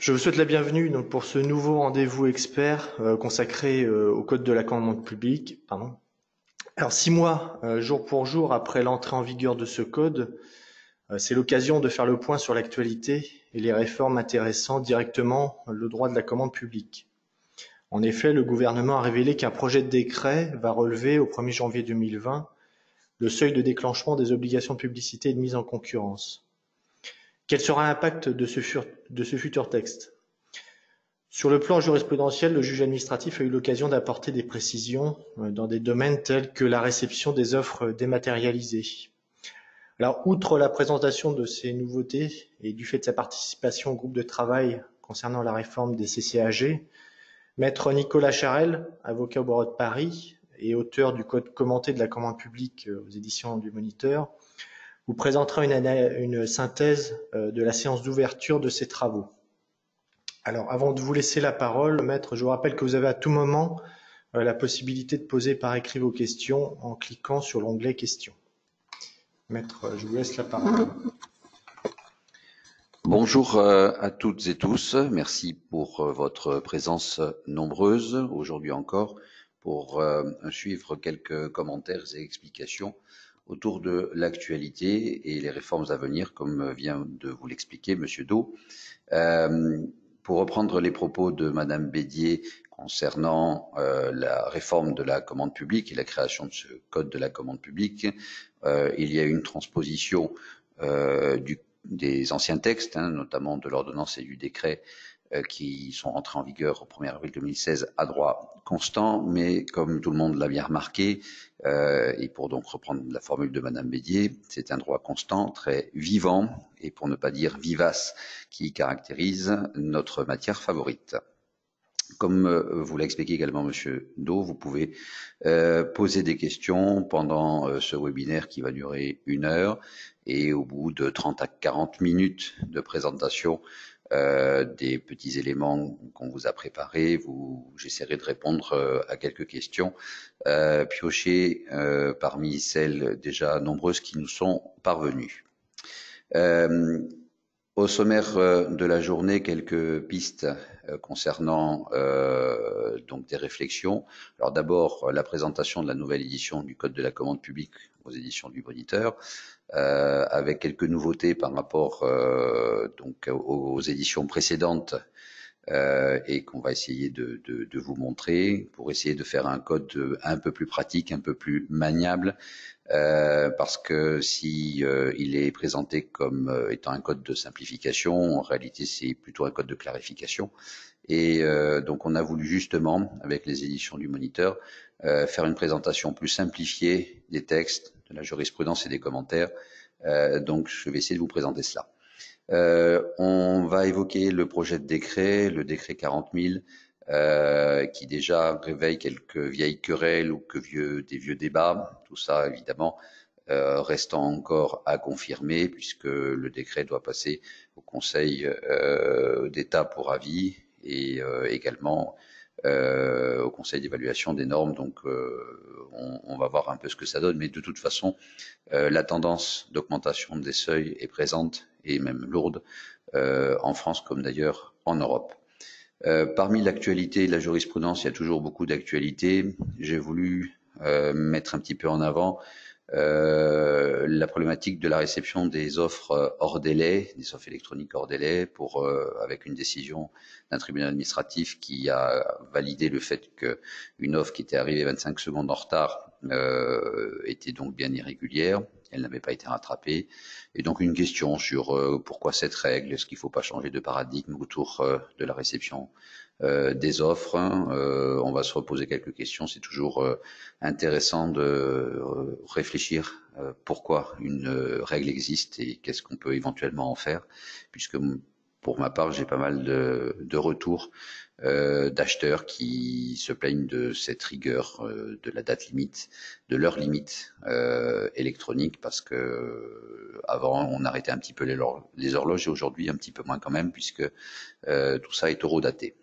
Je vous souhaite la bienvenue donc, pour ce nouveau rendez-vous expert consacré au Code de la commande publique. Pardon. Alors 6 mois, jour pour jour, après l'entrée en vigueur de ce code, c'est l'occasion de faire le point sur l'actualité et les réformes intéressant directement le droit de la commande publique. En effet, le gouvernement a révélé qu'un projet de décret va relever au 1er janvier 2020 le seuil de déclenchement des obligations de publicité et de mise en concurrence. Quel sera l'impact de ce futur texte ? Sur le plan jurisprudentiel, le juge administratif a eu l'occasion d'apporter des précisions dans des domaines tels que la réception des offres dématérialisées. Alors, outre la présentation de ces nouveautés et du fait de sa participation au groupe de travail concernant la réforme des CCAG, Maître Nicolas Charel, avocat au barreau de Paris et auteur du code commenté de la commande publique aux éditions du Moniteur, vous présentera une synthèse de la séance d'ouverture de ces travaux. Alors, avant de vous laisser la parole, Maître, je vous rappelle que vous avez à tout moment la possibilité de poser par écrit vos questions en cliquant sur l'onglet questions. Maître, je vous laisse la parole. Bonjour à toutes et tous. Merci pour votre présence nombreuse aujourd'hui encore pour suivre quelques commentaires et explications autour de l'actualité et les réformes à venir, comme vient de vous l'expliquer Monsieur Do. Pour reprendre les propos de Madame Bédier concernant la réforme de la commande publique et la création de ce code de la commande publique, il y a une transposition des anciens textes, notamment de l'ordonnance et du décret qui sont entrés en vigueur au 1er avril 2016 à droit constant, mais comme tout le monde l'a bien remarqué, et pour donc reprendre la formule de Madame Bédier, c'est un droit constant, très vivant, et pour ne pas dire vivace, qui caractérise notre matière favorite. Comme vous l'a expliqué également Monsieur Do, vous pouvez poser des questions pendant ce webinaire qui va durer 1 heure, et au bout de 30 à 40 minutes de présentation des petits éléments qu'on vous a préparés, j'essaierai de répondre à quelques questions piochées parmi celles déjà nombreuses qui nous sont parvenues. Au sommaire de la journée, quelques pistes concernant donc des réflexions. Alors d'abord, la présentation de la nouvelle édition du Code de la commande publique aux éditions du Moniteur, avec quelques nouveautés par rapport donc aux éditions précédentes et qu'on va essayer de vous montrer pour essayer de faire un code un peu plus pratique, un peu plus maniable, parce que si il est présenté comme étant un code de simplification, en réalité c'est plutôt un code de clarification. Et donc on a voulu justement, avec les éditions du Moniteur, faire une présentation plus simplifiée des textes, de la jurisprudence et des commentaires. Donc je vais essayer de vous présenter cela. On va évoquer le projet de décret, le décret 40 000, qui déjà réveille quelques vieilles querelles ou des vieux débats. Tout ça, évidemment, restant encore à confirmer, puisque le décret doit passer au Conseil d'État pour avis et également au Conseil d'évaluation des normes. Donc, on va voir un peu ce que ça donne. Mais de toute façon, la tendance d'augmentation des seuils est présente et même lourde en France comme d'ailleurs en Europe. Parmi l'actualité et la jurisprudence, il y a toujours beaucoup d'actualités. J'ai voulu mettre un petit peu en avant la problématique de la réception des offres hors délai, des offres électroniques hors délai, avec une décision d'un tribunal administratif qui a validé le fait qu'une offre qui était arrivée 25 secondes en retard était donc bien irrégulière, elle n'avait pas été rattrapée. Et donc une question sur pourquoi cette règle, est-ce qu'il ne faut pas changer de paradigme autour de la réception des offres. On va se reposer quelques questions. C'est toujours intéressant de réfléchir pourquoi une règle existe et qu'est-ce qu'on peut éventuellement en faire, puisque pour ma part, j'ai pas mal de retours d'acheteurs qui se plaignent de cette rigueur de la date limite, de l'heure limite électronique, parce que avant on arrêtait un petit peu les horloges et aujourd'hui un petit peu moins quand même, puisque tout ça est horodaté.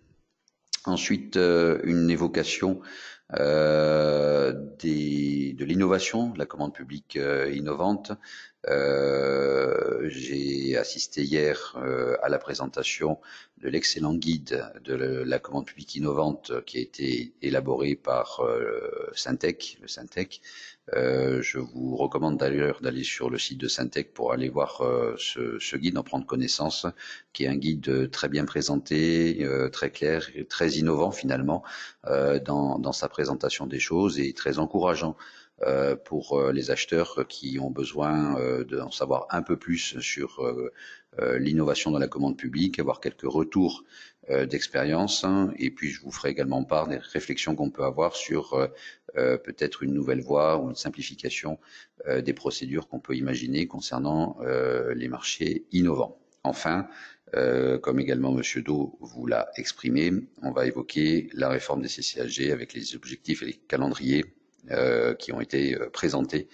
Ensuite, une évocation de l'innovation, de la commande publique innovante, J'ai assisté hier à la présentation de l'excellent guide de la commande publique innovante qui a été élaboré par Syntec, le Syntec. Je vous recommande d'ailleurs d'aller sur le site de Syntec pour aller voir ce guide, en prendre connaissance, qui est un guide très bien présenté, très clair, et très innovant finalement dans sa présentation des choses et très encourageant pour les acheteurs qui ont besoin d'en savoir un peu plus sur l'innovation dans la commande publique, avoir quelques retours d'expérience, et puis je vous ferai également part des réflexions qu'on peut avoir sur peut-être une nouvelle voie ou une simplification des procédures qu'on peut imaginer concernant les marchés innovants. Enfin, comme également M. Do vous l'a exprimé, on va évoquer la réforme des CCAG avec les objectifs et les calendriers qui ont été présentés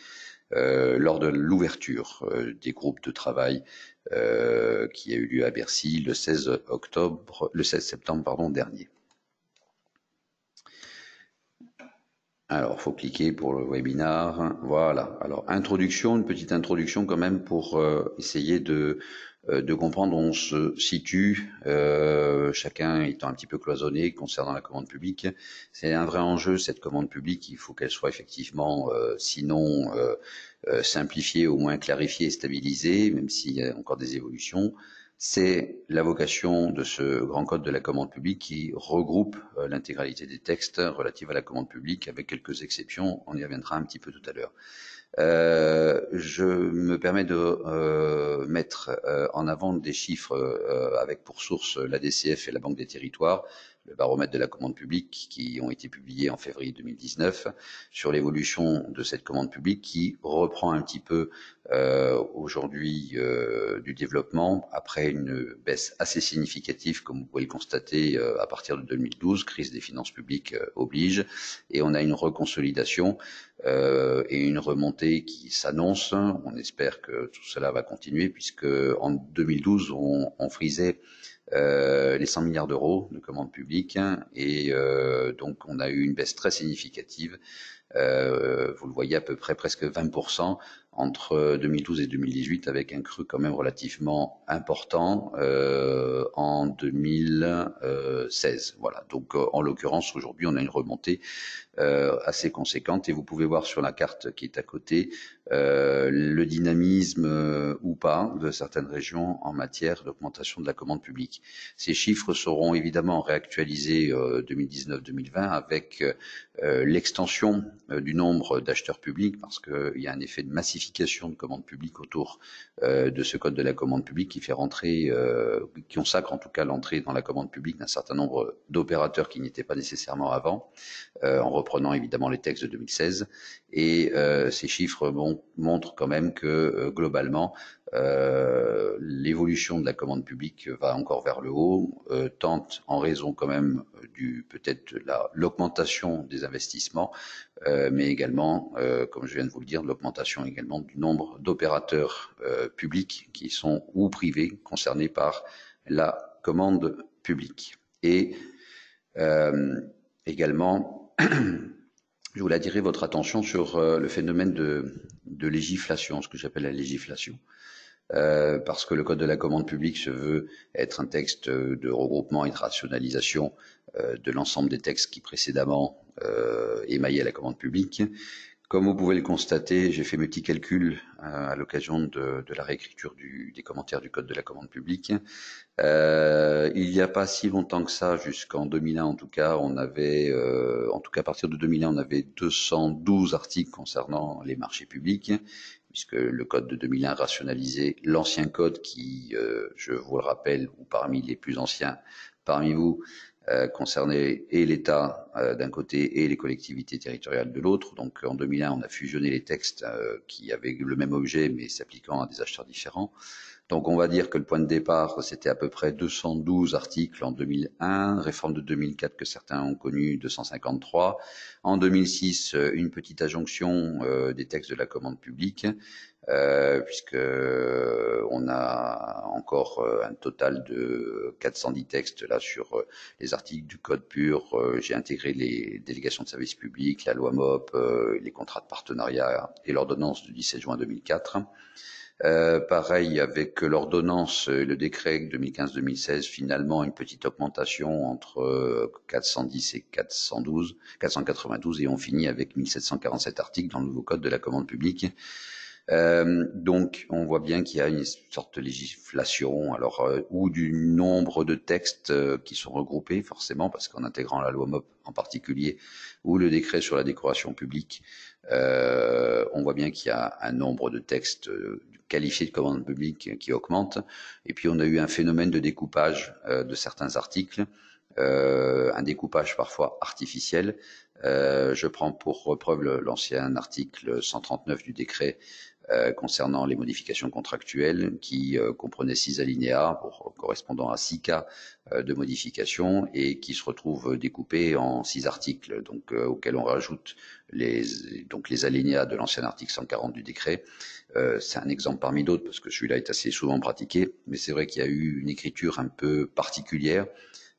lors de l'ouverture des groupes de travail qui a eu lieu à Bercy le 16 septembre dernier. Alors, il faut cliquer pour le webinar. Voilà. Alors, une petite introduction quand même pour essayer de comprendre où on se situe, chacun étant un petit peu cloisonné concernant la commande publique. C'est un vrai enjeu, cette commande publique. Il faut qu'elle soit effectivement, sinon simplifiée, au moins clarifiée et stabilisée, même s'il y a encore des évolutions. C'est la vocation de ce grand code de la commande publique qui regroupe l'intégralité des textes relatifs à la commande publique, avec quelques exceptions. On y reviendra un petit peu tout à l'heure. Je me permets de mettre en avant des chiffres avec pour source la DCF et la Banque des Territoires, le baromètre de la commande publique, qui ont été publiés en février 2019, sur l'évolution de cette commande publique qui reprend un petit peu aujourd'hui du développement après une baisse assez significative, comme vous pouvez le constater, à partir de 2012, crise des finances publiques oblige, et on a une reconsolidation et une remontée qui s'annonce. On espère que tout cela va continuer, puisque en 2012, on frisait les 100 milliards d'euros de commandes publiques, et donc on a eu une baisse très significative. Vous le voyez, à peu près presque 20% entre 2012 et 2018, avec un creux quand même relativement important en 2016. Voilà. Donc en l'occurrence, aujourd'hui, on a une remontée assez conséquente, et vous pouvez voir sur la carte qui est à côté le dynamisme ou pas de certaines régions en matière d'augmentation de la commande publique. Ces chiffres seront évidemment réactualisés 2019-2020 avec l'extension du nombre d'acheteurs publics, parce qu'il y a un effet de massification de commandes publiques autour de ce code de la commande publique qui fait rentrer, qui consacre en tout cas l'entrée dans la commande publique d'un certain nombre d'opérateurs qui n'y étaient pas nécessairement avant, en reprenant évidemment les textes de 2016. Et ces chiffres montrent quand même que globalement, l'évolution de la commande publique va encore vers le haut, tant en raison quand même peut-être de l'augmentation des investissements, mais également, comme je viens de vous le dire, de l'augmentation également du nombre d'opérateurs publics qui sont ou privés concernés par la commande publique. Et également, je voulais attirer votre attention sur le phénomène de législation, ce que j'appelle la législation. Parce que le Code de la commande publique se veut être un texte de regroupement et de rationalisation de l'ensemble des textes qui précédemment émaillaient la commande publique. Comme vous pouvez le constater, j'ai fait mes petits calculs à l'occasion de la réécriture des commentaires du Code de la commande publique. Il n'y a pas si longtemps que ça, jusqu'en 2001 en tout cas, on avait, en tout cas à partir de 2001, on avait 212 articles concernant les marchés publics, puisque le code de 2001 rationalisait l'ancien code qui, je vous le rappelle, ou parmi les plus anciens parmi vous, concernait et l'État d'un côté et les collectivités territoriales de l'autre. Donc en 2001, on a fusionné les textes qui avaient le même objet mais s'appliquant à des acheteurs différents. Donc on va dire que le point de départ, c'était à peu près 212 articles en 2001, réforme de 2004 que certains ont connu, 253. En 2006, une petite adjonction des textes de la commande publique, puisque on a encore un total de 410 textes là sur les articles du code pur. J'ai intégré les délégations de service public, la loi MOP, les contrats de partenariat et l'ordonnance du 17 juin 2004. Pareil avec l'ordonnance, le décret 2015-2016, finalement une petite augmentation entre 410 et 492, et on finit avec 1747 articles dans le nouveau code de la commande publique. Donc on voit bien qu'il y a une sorte de législation, alors ou du nombre de textes qui sont regroupés forcément, parce qu'en intégrant la loi MOP en particulier, ou le décret sur la décoration publique, on voit bien qu'il y a un nombre de textes qualifiés de commande publique qui augmente. Et puis on a eu un phénomène de découpage de certains articles, un découpage parfois artificiel. Je prends pour preuve l'ancien article 139 du décret concernant les modifications contractuelles qui comprenait 6 alinéas correspondant à 6 cas de modification et qui se retrouvent découpés en 6 articles, donc auxquels on rajoute les alinéas de l'ancien article 140 du décret. C'est un exemple parmi d'autres parce que celui-là est assez souvent pratiqué, mais c'est vrai qu'il y a eu une écriture un peu particulière.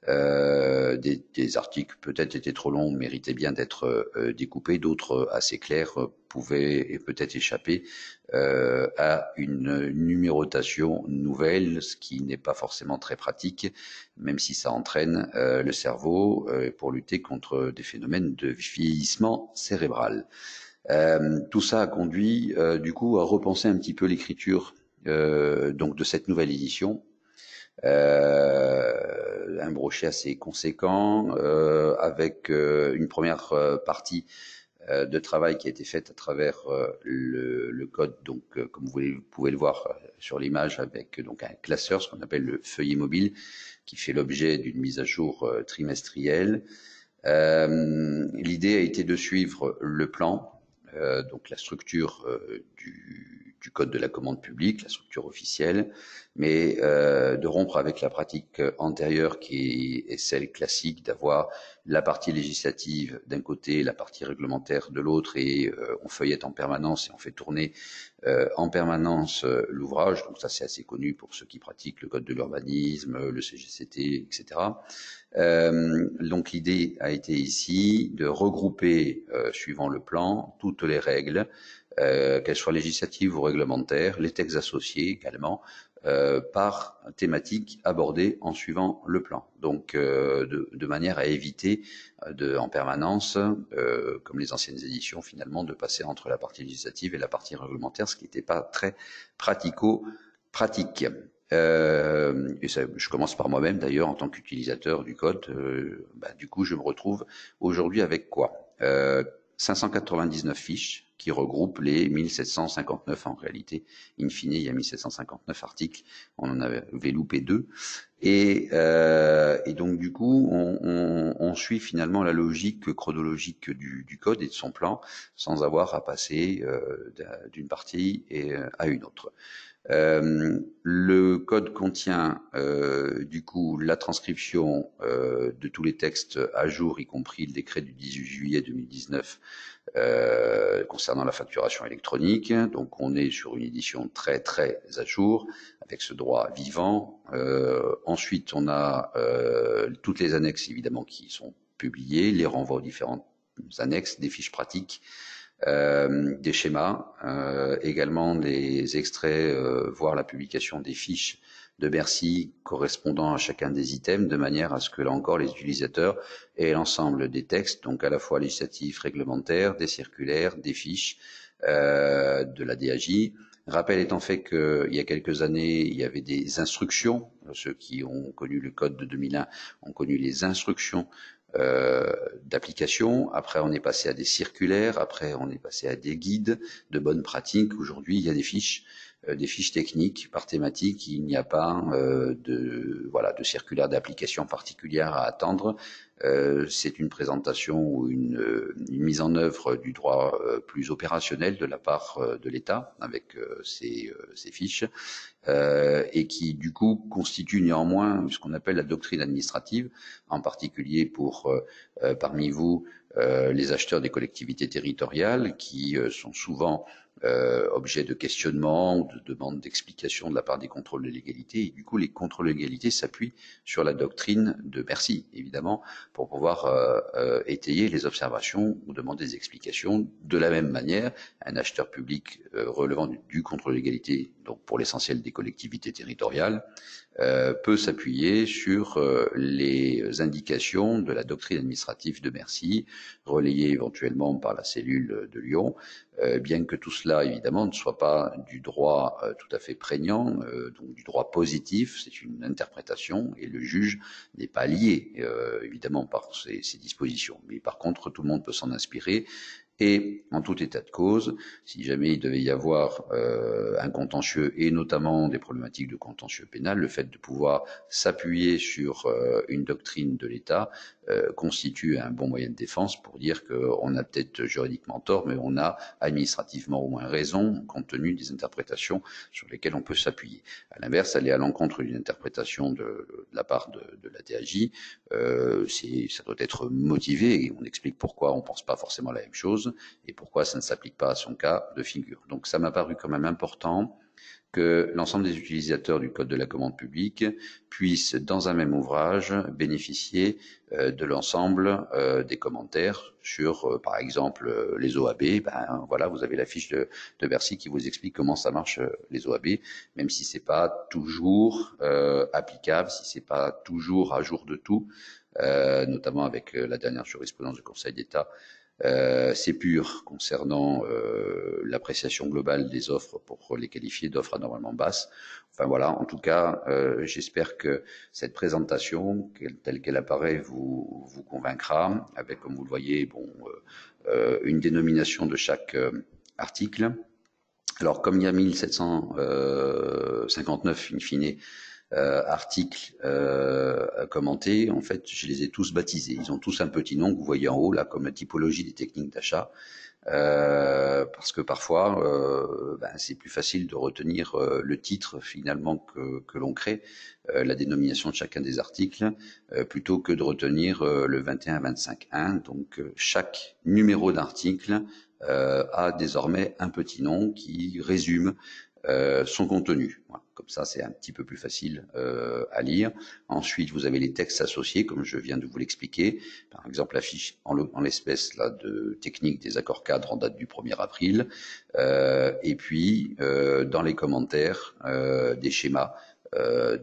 Des articles peut-être étaient trop longs, méritaient bien d'être découpés, d'autres assez clairs pouvaient peut-être échapper à une numérotation nouvelle, ce qui n'est pas forcément très pratique, même si ça entraîne le cerveau pour lutter contre des phénomènes de vieillissement cérébral. Tout ça a conduit du coup à repenser un petit peu l'écriture donc de cette nouvelle édition. Un brochet assez conséquent avec une première partie de travail qui a été faite à travers le code, donc comme vous pouvez le voir sur l'image, avec donc un classeur, ce qu'on appelle le feuillet mobile, qui fait l'objet d'une mise à jour trimestrielle. L'idée a été de suivre le plan, donc la structure du code de la commande publique, la structure officielle, mais de rompre avec la pratique antérieure qui est celle classique d'avoir la partie législative d'un côté, la partie réglementaire de l'autre, et on feuillette en permanence et on fait tourner en permanence l'ouvrage. Donc ça, c'est assez connu pour ceux qui pratiquent le code de l'urbanisme, le CGCT, etc. Donc l'idée a été ici de regrouper, suivant le plan, toutes les règles, qu'elles soient législatives ou réglementaires, les textes associés également, par thématique abordée en suivant le plan. Donc de manière à éviter en permanence, comme les anciennes éditions finalement, de passer entre la partie législative et la partie réglementaire, ce qui n'était pas très pratico-pratique. Et ça, je commence par moi-même d'ailleurs en tant qu'utilisateur du code. Du coup, je me retrouve aujourd'hui avec quoi 599 fiches qui regroupent les 1759 en réalité. In fine, il y a 1759 articles. On en avait loupé 2. Et donc du coup, on suit finalement la logique chronologique du code et de son plan, sans avoir à passer d'une partie à une autre. Le code contient du coup la transcription de tous les textes à jour, y compris le décret du 18 juillet 2019 concernant la facturation électronique. Donc on est sur une édition très très à jour, avec ce droit vivant. Ensuite on a toutes les annexes évidemment qui sont publiées, les renvois aux différentes annexes, des fiches pratiques, des schémas, également des extraits, voire la publication des fiches de Bercy correspondant à chacun des items, de manière à ce que là encore les utilisateurs aient l'ensemble des textes, donc à la fois législatifs, réglementaires, des circulaires, des fiches, de la DAJ. Rappel étant fait qu'il y a quelques années, il y avait des instructions. Ceux qui ont connu le code de 2001 ont connu les instructions d'application. Après, on est passé à des circulaires. Après, on est passé à des guides de bonnes pratiques. Aujourd'hui, il y a des fiches techniques par thématique. Il n'y a pas de circulaire d'application particulière à attendre. C'est une présentation ou une mise en œuvre du droit plus opérationnel de la part de l'État avec ces fiches, et qui du coup constitue néanmoins ce qu'on appelle la doctrine administrative, en particulier pour parmi vous les acheteurs des collectivités territoriales qui sont souvent objet de questionnements ou de demandes d'explications de la part des contrôles de légalité. Et du coup, les contrôles de légalité s'appuient sur la doctrine de Bercy, évidemment, pour pouvoir étayer les observations ou demander des explications. De la même manière, un acheteur public relevant du contrôle de légalité, donc pour l'essentiel des collectivités territoriales, peut s'appuyer sur les indications de la doctrine administrative de Bercy, relayée éventuellement par la cellule de Lyon, bien que tout cela, évidemment, ne soit pas du droit tout à fait prégnant, donc du droit positif, c'est une interprétation, et le juge n'est pas lié, évidemment, par ces dispositions. Mais par contre, tout le monde peut s'en inspirer. Et en tout état de cause, si jamais il devait y avoir un contentieux et notamment des problématiques de contentieux pénal, le fait de pouvoir s'appuyer sur une doctrine de l'État constitue un bon moyen de défense pour dire qu'on a peut-être juridiquement tort, mais on a administrativement au moins raison compte tenu des interprétations sur lesquelles on peut s'appuyer. À l'inverse, aller à l'encontre d'une interprétation de la part de la DAJ, ça doit être motivé et on explique pourquoi on ne pense pas forcément la même chose et pourquoi ça ne s'applique pas à son cas de figure. Donc ça m'a paru quand même important que l'ensemble des utilisateurs du Code de la commande publique puissent, dans un même ouvrage, bénéficier de l'ensemble des commentaires sur, par exemple, les OAB. Ben voilà, vous avez la fiche de Bercy qui vous explique comment ça marche les OAB, même si c'est pas toujours applicable, si c'est pas toujours à jour de tout, notamment avec la dernière jurisprudence du Conseil d'État. C'est pur concernant l'appréciation globale des offres pour les qualifier d'offres anormalement basses. Enfin voilà, en tout cas, j'espère que cette présentation, telle qu'elle apparaît, vous convaincra, avec, comme vous le voyez, bon, une dénomination de chaque article. Alors, comme il y a 1759 in fine articles commentés, en fait, je les ai tous baptisés. Ils ont tous un petit nom que vous voyez en haut, là, comme la typologie des techniques d'achat, parce que parfois, c'est plus facile de retenir le titre finalement que l'on crée, la dénomination de chacun des articles, plutôt que de retenir le 21-25-1. Donc, chaque numéro d'article a désormais un petit nom qui résume son contenu. Voilà. Comme ça, c'est un petit peu plus facile à lire. Ensuite, vous avez les textes associés, comme je viens de vous l'expliquer. Par exemple, la fiche en l'espèce là de technique des accords cadres en date du 1er avril. Et puis, dans les commentaires, des schémas.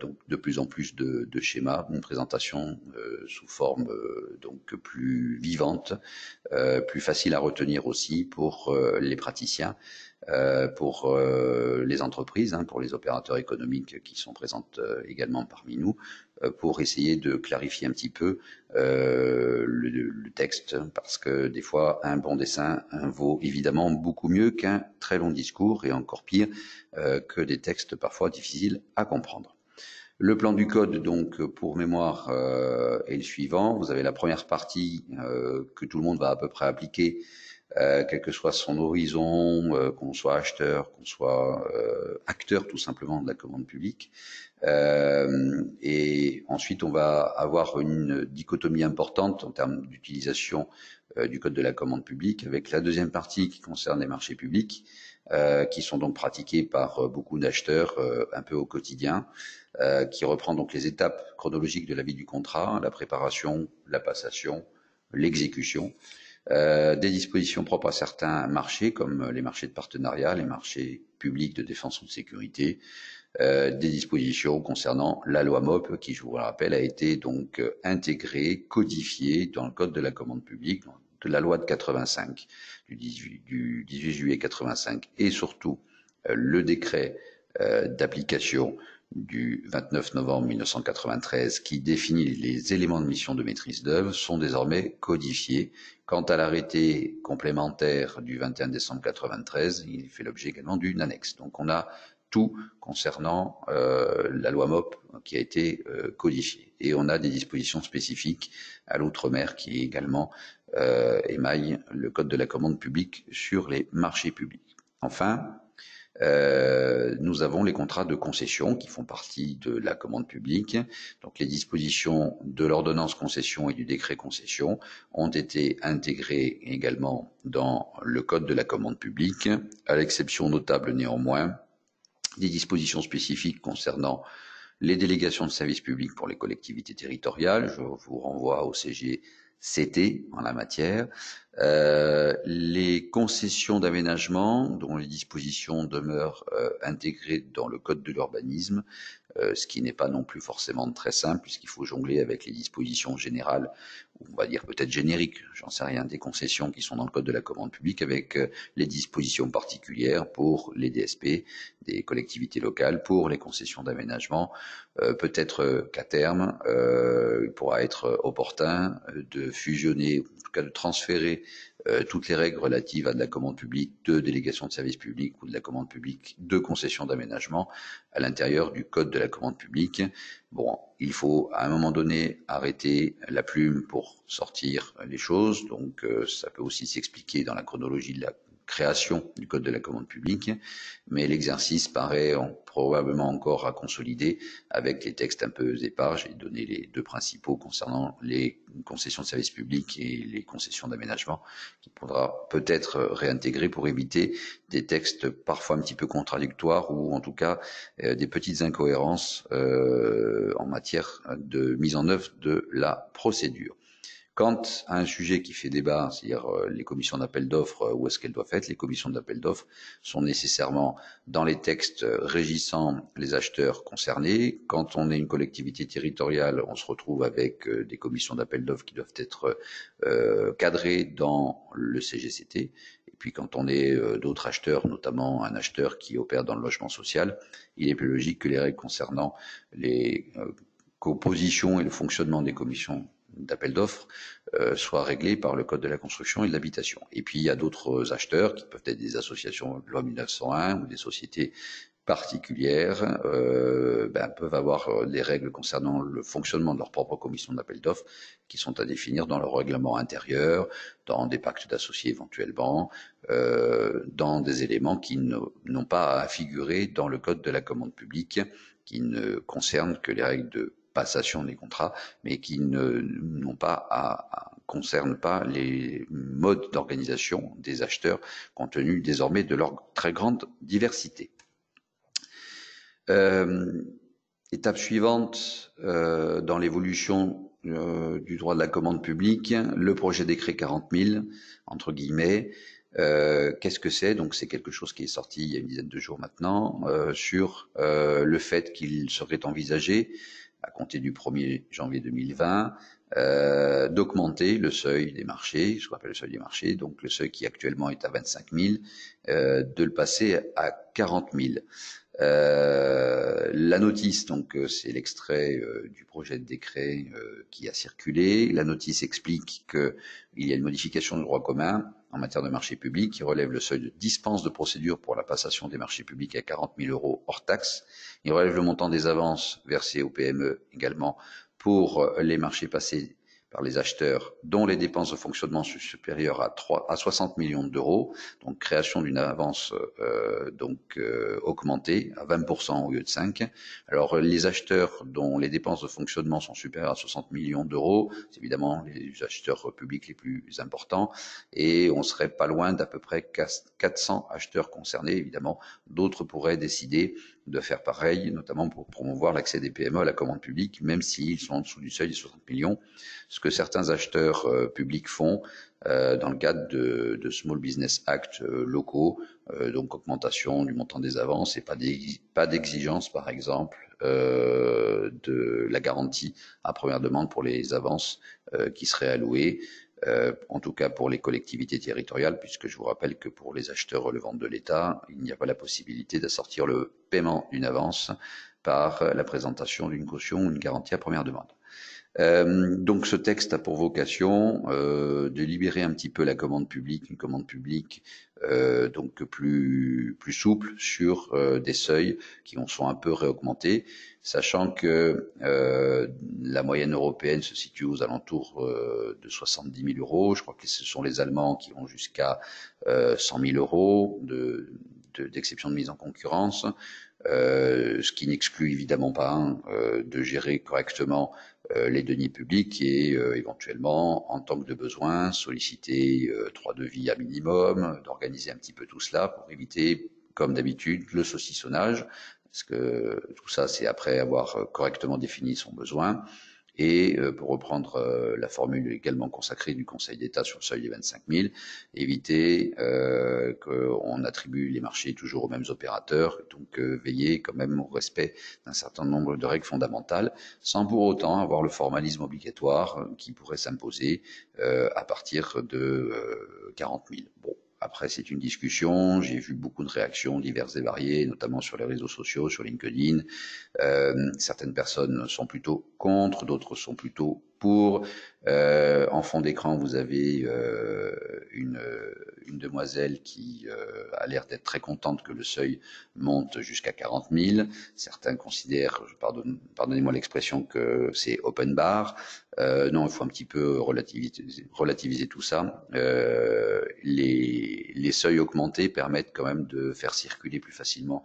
Donc de plus en plus de schémas, une présentation sous forme donc plus vivante, plus facile à retenir aussi pour les praticiens. Pour les entreprises, pour les opérateurs économiques qui sont présentes également parmi nous, pour essayer de clarifier un petit peu le texte, parce que des fois, un bon dessin vaut évidemment beaucoup mieux qu'un très long discours, et encore pire que des textes parfois difficiles à comprendre. Le plan du code, donc, pour mémoire, est le suivant. Vous avez la première partie que tout le monde va à peu près appliquer, quel que soit son horizon, qu'on soit acheteur, qu'on soit acteur tout simplement de la commande publique. Et ensuite, on va avoir une dichotomie importante en termes d'utilisation du Code de la commande publique, avec la deuxième partie qui concerne les marchés publics, qui sont donc pratiqués par beaucoup d'acheteurs un peu au quotidien, qui reprend donc les étapes chronologiques de la vie du contrat, la préparation, la passation, l'exécution. Des dispositions propres à certains marchés, comme les marchés de partenariat, les marchés publics de défense ou de sécurité, des dispositions concernant la loi MOP, qui, je vous le rappelle, a été donc intégrée, codifiée dans le Code de la commande publique, de la loi de 85, du 18 juillet 85, et surtout le décret d'application du 29 novembre 1993 qui définit les éléments de mission de maîtrise d'œuvre sont désormais codifiés. Quant à l'arrêté complémentaire du 21 décembre 93, il fait l'objet également d'une annexe. Donc on a tout concernant la loi MOP qui a été codifiée. Et on a des dispositions spécifiques à l'outre-mer qui également émaillent le Code de la commande publique sur les marchés publics. Enfin, Nous avons les contrats de concession qui font partie de la commande publique. Donc les dispositions de l'ordonnance concession et du décret concession ont été intégrées également dans le code de la commande publique, à l'exception notable néanmoins des dispositions spécifiques concernant les délégations de services publics pour les collectivités territoriales. Je vous renvoie au CGCT en la matière. Les concessions d'aménagement dont les dispositions demeurent intégrées dans le code de l'urbanisme, ce qui n'est pas non plus forcément très simple puisqu'il faut jongler avec les dispositions générales, ou on va dire peut-être génériques, j'en sais rien, des concessions qui sont dans le code de la commande publique avec les dispositions particulières pour les DSP, des collectivités locales, pour les concessions d'aménagement. Peut-être qu'à terme, il pourra être opportun de fusionner, en tout cas de transférer toutes les règles relatives à de la commande publique, de délégation de services publics ou de la commande publique de concession d'aménagement à l'intérieur du code de la commande publique. Bon, il faut à un moment donné arrêter la plume pour sortir les choses, donc ça peut aussi s'expliquer dans la chronologie de la création du code de la commande publique, mais l'exercice paraît probablement encore à consolider avec les textes un peu épars. J'ai donné les deux principaux concernant les concessions de services publics et les concessions d'aménagement, qu'il faudra peut-être réintégrer pour éviter des textes parfois un petit peu contradictoires ou en tout cas des petites incohérences en matière de mise en œuvre de la procédure. Quant à un sujet qui fait débat, c'est-à-dire les commissions d'appel d'offres, où est-ce qu'elles doivent être? Les commissions d'appel d'offres sont nécessairement dans les textes régissant les acheteurs concernés. Quand on est une collectivité territoriale, on se retrouve avec des commissions d'appel d'offres qui doivent être cadrées dans le CGCT. Et puis quand on est d'autres acheteurs, notamment un acheteur qui opère dans le logement social, il est plus logique que les règles concernant les compositions et le fonctionnement des commissions d'appel d'offres soit réglé par le code de la construction et de l'habitation. Et puis il y a d'autres acheteurs qui peuvent être des associations de loi 1901 ou des sociétés particulières peuvent avoir des règles concernant le fonctionnement de leur propre commission d'appel d'offres qui sont à définir dans leur règlement intérieur, dans des pactes d'associés éventuellement, dans des éléments qui n'ont pas à figurer dans le code de la commande publique, qui ne concernent que les règles de passation des contrats, mais qui concernent pas les modes d'organisation des acheteurs, compte tenu désormais de leur très grande diversité. Étape suivante dans l'évolution du droit de la commande publique, le projet décret 40 000, entre guillemets. Qu'est-ce que c'est? Donc c'est quelque chose qui est sorti il y a une dizaine de jours maintenant, sur le fait qu'il serait envisagé à compter du 1er janvier 2020, d'augmenter le seuil des marchés, ce qu'on appelle le seuil des marchés, donc le seuil qui actuellement est à 25 000, de le passer à 40 000. La notice, donc c'est l'extrait du projet de décret qui a circulé. La notice explique qu'il y a une modification du droit commun en matière de marché public qui relève le seuil de dispense de procédure pour la passation des marchés publics à 40 000 € hors taxe. Il relève le montant des avances versées aux PME également pour les marchés passés par les acheteurs dont les dépenses de fonctionnement sont supérieures à 60 millions d'euros, donc création d'une avance augmentée à 20% au lieu de 5. Alors les acheteurs dont les dépenses de fonctionnement sont supérieures à 60 millions d'euros, c'est évidemment les acheteurs publics les plus importants, et on serait pas loin d'à peu près 400 acheteurs concernés. Évidemment, d'autres pourraient décider de faire pareil, notamment pour promouvoir l'accès des PME à la commande publique, même s'ils sont en dessous du seuil des 60 millions, ce que certains acheteurs publics font dans le cadre de Small Business Act locaux, donc augmentation du montant des avances et pas d'exigence, par exemple, de la garantie à première demande pour les avances qui seraient allouées. En tout cas pour les collectivités territoriales, puisque je vous rappelle que pour les acheteurs relevant de l'État, il n'y a pas la possibilité d'assortir le paiement d'une avance par la présentation d'une caution ou une garantie à première demande. Donc ce texte a pour vocation de libérer un petit peu la commande publique, une commande publique donc plus souple sur des seuils qui sont un peu réaugmentés, sachant que la moyenne européenne se situe aux alentours de 70 000 €. Je crois que ce sont les Allemands qui vont jusqu'à 100 000 € d'exception de mise en concurrence, ce qui n'exclut évidemment pas de gérer correctement les deniers publics et éventuellement, en tant que de besoin, solliciter 3 devis à minimum, d'organiser un petit peu tout cela pour éviter, comme d'habitude, le saucissonnage, parce que tout ça, c'est après avoir correctement défini son besoin. Et pour reprendre la formule également consacrée du Conseil d'État sur le seuil des 25 000, éviter qu'on attribue les marchés toujours aux mêmes opérateurs, donc veiller quand même au respect d'un certain nombre de règles fondamentales, sans pour autant avoir le formalisme obligatoire qui pourrait s'imposer à partir de 40 000. Bon. Après, c'est une discussion. J'ai vu beaucoup de réactions diverses et variées, notamment sur les réseaux sociaux, sur LinkedIn. Certaines personnes sont plutôt contre, d'autres sont plutôt pour. En fond d'écran, vous avez une demoiselle qui a l'air d'être très contente que le seuil monte jusqu'à 40 000. Certains considèrent, pardonnez-moi l'expression, que c'est open bar. Non, il faut un petit peu relativiser tout ça. Les seuils augmentés permettent quand même de faire circuler plus facilement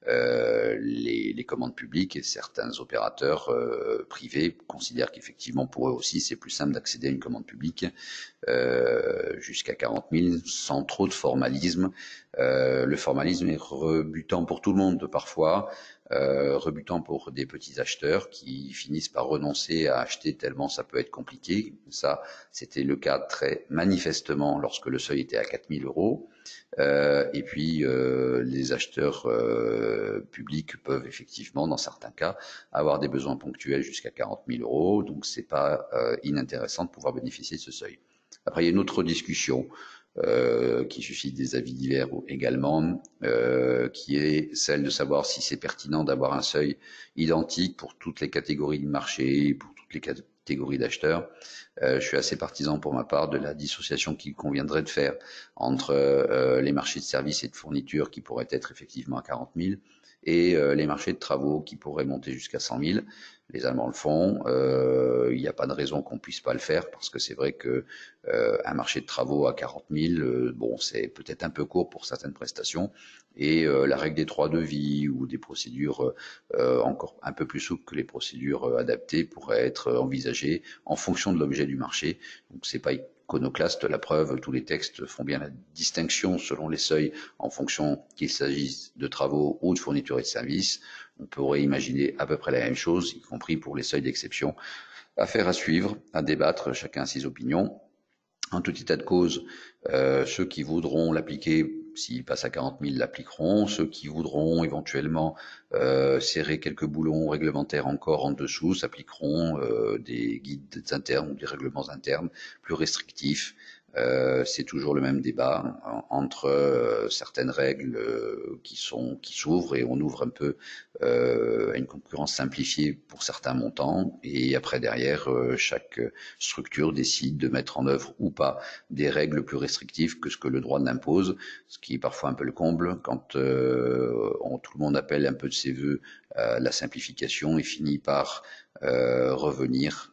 les commandes publiques, et certains opérateurs privés considèrent qu'effectivement pour eux aussi c'est plus simple d'accéder à une commande publique jusqu'à 40 000 sans trop de formalisme. Le formalisme est rebutant pour tout le monde parfois, rebutant pour des petits acheteurs qui finissent par renoncer à acheter tellement ça peut être compliqué. Ça, c'était le cas très manifestement lorsque le seuil était à 4 000 euros. Et puis les acheteurs publics peuvent effectivement, dans certains cas, avoir des besoins ponctuels jusqu'à 40 000 euros. Donc c'est pas inintéressant de pouvoir bénéficier de ce seuil. Après, il y a une autre discussion qui suscite des avis divers également, qui est celle de savoir si c'est pertinent d'avoir un seuil identique pour toutes les catégories de marché, pour toutes les catégories d'acheteurs. Je suis assez partisan pour ma part de la dissociation qu'il conviendrait de faire entre les marchés de services et de fournitures qui pourraient être effectivement à 40 000 et les marchés de travaux qui pourraient monter jusqu'à 100 000. Les Allemands le font. Il n'y a pas de raison qu'on puisse pas le faire parce que c'est vrai que un marché de travaux à 40 000, bon, c'est peut-être un peu court pour certaines prestations. Et la règle des 3 devis ou des procédures encore un peu plus souples que les procédures adaptées pourraient être envisagées en fonction de l'objet du marché. Donc c'est pas iconoclaste, la preuve, tous les textes font bien la distinction selon les seuils en fonction qu'il s'agisse de travaux ou de fournitures et de services. On pourrait imaginer à peu près la même chose, y compris pour les seuils d'exception. Affaire à suivre, à débattre, chacun a ses opinions. En tout état de cause, ceux qui voudront l'appliquer, s'ils passent à 40 000, l'appliqueront. Ceux qui voudront éventuellement serrer quelques boulons réglementaires encore en dessous s'appliqueront des guides internes ou des règlements internes plus restrictifs. C'est toujours le même débat entre certaines règles qui s'ouvrent et on ouvre un peu à une concurrence simplifiée pour certains montants et après derrière chaque structure décide de mettre en œuvre ou pas des règles plus restrictives que ce que le droit n'impose, ce qui est parfois un peu le comble quand tout le monde appelle un peu de ses voeux la simplification et finit par revenir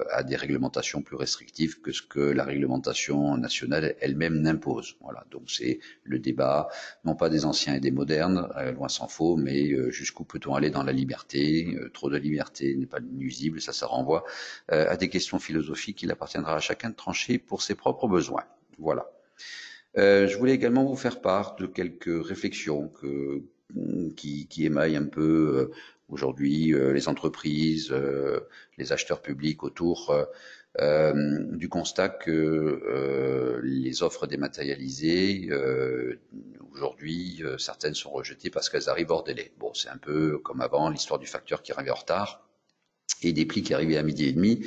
à des réglementations plus restrictives que ce que la réglementation nationale elle-même n'impose. Voilà, donc c'est le débat, non pas des anciens et des modernes, loin s'en faut, mais jusqu'où peut-on aller dans la liberté. Trop de liberté n'est pas nuisible, ça renvoie à des questions philosophiques. Il appartiendra à chacun de trancher pour ses propres besoins. Voilà. Je voulais également vous faire part de quelques réflexions qui émaillent un peu aujourd'hui les entreprises, les acheteurs publics autour du constat que les offres dématérialisées, aujourd'hui, certaines sont rejetées parce qu'elles arrivent hors délai. Bon, c'est un peu comme avant, l'histoire du facteur qui arrivait en retard et des prix qui arrivaient à 12h30.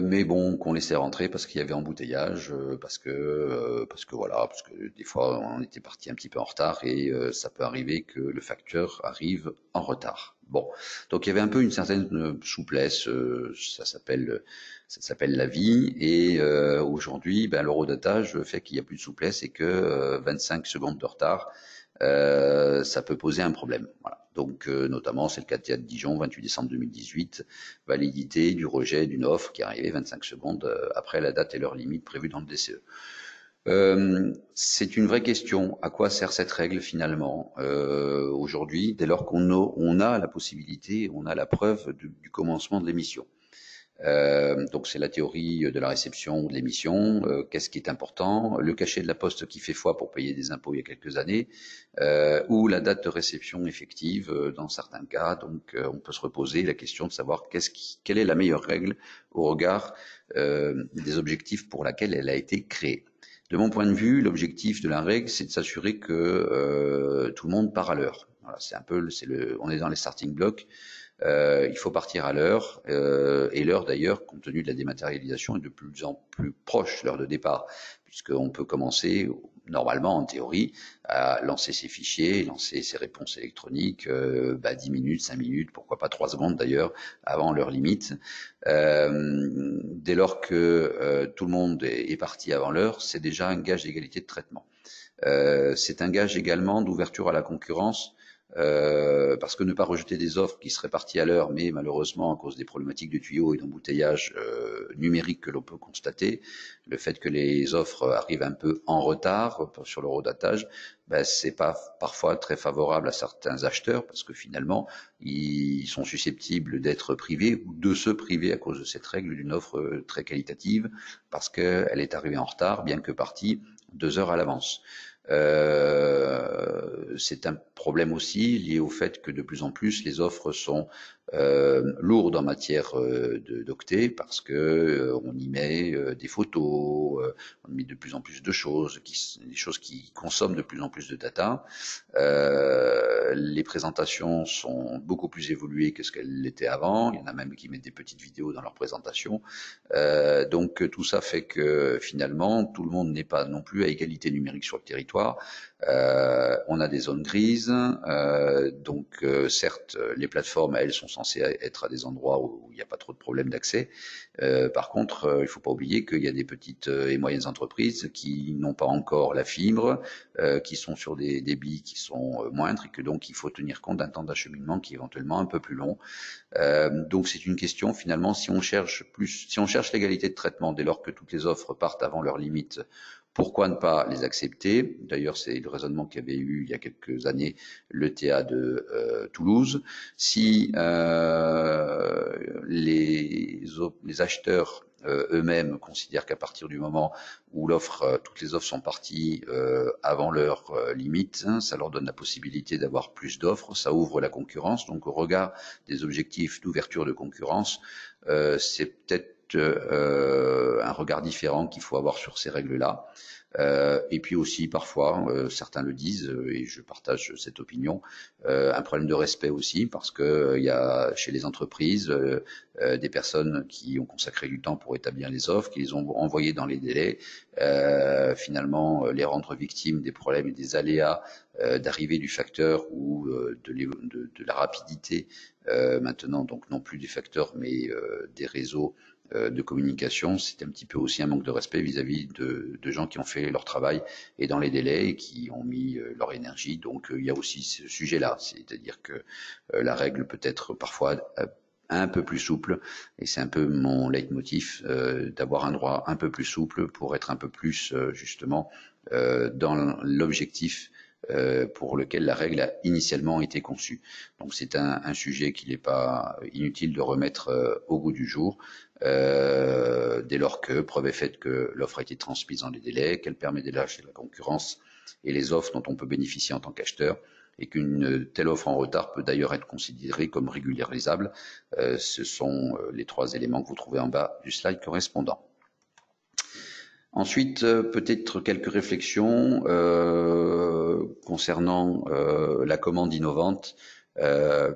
Mais bon, qu'on laissait rentrer parce qu'il y avait embouteillage, parce que voilà, parce que des fois on était parti un petit peu en retard et ça peut arriver que le facteur arrive en retard. Bon, donc il y avait un peu une certaine souplesse, ça s'appelle la vie et aujourd'hui, ben, l'eurodatage fait qu'il y a plus de souplesse et que 25 secondes de retard, ça peut poser un problème. Voilà. Donc, notamment, c'est le cas de Dijon, 28 décembre 2018, validité du rejet d'une offre qui est arrivée 25 secondes après la date et l'heure limite prévue dans le DCE. C'est une vraie question. À quoi sert cette règle finalement aujourd'hui, dès lors on a la possibilité, on a la preuve du commencement de l'émission. Donc c'est la théorie de la réception de l'émission. Qu'est-ce qui est important? Le cachet de la poste qui fait foi pour payer des impôts il y a quelques années, ou la date de réception effective dans certains cas. Donc on peut se reposer la question de savoir quelle est la meilleure règle au regard des objectifs pour laquelle elle a été créée. De mon point de vue, l'objectif de la règle, c'est de s'assurer que tout le monde part à l'heure. Voilà, on est dans les starting blocks. Il faut partir à l'heure, et l'heure d'ailleurs, compte tenu de la dématérialisation, est de plus en plus proche, l'heure de départ, puisqu'on peut commencer, normalement, en théorie, à lancer ses fichiers, lancer ses réponses électroniques, 10 minutes, 5 minutes, pourquoi pas 3 secondes d'ailleurs, avant l'heure limite. Dès lors que tout le monde est parti avant l'heure, c'est déjà un gage d'égalité de traitement. C'est un gage également d'ouverture à la concurrence, parce que ne pas rejeter des offres qui seraient parties à l'heure, mais malheureusement à cause des problématiques de tuyaux et d'embouteillage numérique que l'on peut constater, le fait que les offres arrivent un peu en retard sur le redatage, c'est pas parfois très favorable à certains acheteurs, parce que finalement ils sont susceptibles d'être privés ou de se priver à cause de cette règle d'une offre très qualitative, parce qu'elle est arrivée en retard, bien que partie 2 heures à l'avance. C'est un problème aussi lié au fait que de plus en plus les offres sont lourdes en matière d'octets, parce que on y met des photos, on y met de plus en plus de choses, des choses qui consomment de plus en plus de data. Les présentations sont beaucoup plus évoluées que ce qu'elles l'étaient avant. Il y en a même qui mettent des petites vidéos dans leurs présentations. Donc tout ça fait que finalement tout le monde n'est pas non plus à égalité numérique sur le territoire. On a des zones grises, donc certes les plateformes elles sont censées être à des endroits où il n'y a pas trop de problèmes d'accès. Par contre, il ne faut pas oublier qu'il y a des petites et moyennes entreprises qui n'ont pas encore la fibre, qui sont sur des débits qui sont moindres, et que donc il faut tenir compte d'un temps d'acheminement qui est éventuellement un peu plus long. Donc c'est une question finalement, si on cherche l'égalité de traitement dès lors que toutes les offres partent avant leur limite, pourquoi ne pas les accepter? D'ailleurs, c'est le raisonnement qu'avait eu il y a quelques années l'ETA de Toulouse. Si les acheteurs eux-mêmes considèrent qu'à partir du moment où toutes les offres sont parties avant leur limite, ça leur donne la possibilité d'avoir plus d'offres, ça ouvre la concurrence. Donc au regard des objectifs d'ouverture de concurrence, c'est peut-être un regard différent qu'il faut avoir sur ces règles-là. Et puis aussi parfois, certains le disent, et je partage cette opinion, un problème de respect aussi, parce que il y a chez les entreprises des personnes qui ont consacré du temps pour établir les offres, qui les ont envoyées dans les délais, finalement les rendre victimes des problèmes et des aléas d'arrivée du facteur ou de la rapidité maintenant, donc non plus des facteurs mais des réseaux de communication. C'est un petit peu aussi un manque de respect vis-à-vis de gens qui ont fait leur travail et dans les délais et qui ont mis leur énergie. Donc il y a aussi ce sujet-là, c'est-à-dire que la règle peut être parfois un peu plus souple, et c'est un peu mon leitmotiv d'avoir un droit un peu plus souple pour être un peu plus justement dans l'objectif pour lequel la règle a initialement été conçue. Donc c'est un sujet qu'il n'est pas inutile de remettre au goût du jour, dès lors que preuve est faite que l'offre a été transmise dans les délais, qu'elle permet d'élargir la concurrence et les offres dont on peut bénéficier en tant qu'acheteur, et qu'une telle offre en retard peut d'ailleurs être considérée comme régularisable. Ce sont les 3 éléments que vous trouvez en bas du slide correspondant. Ensuite, peut-être quelques réflexions concernant la commande innovante,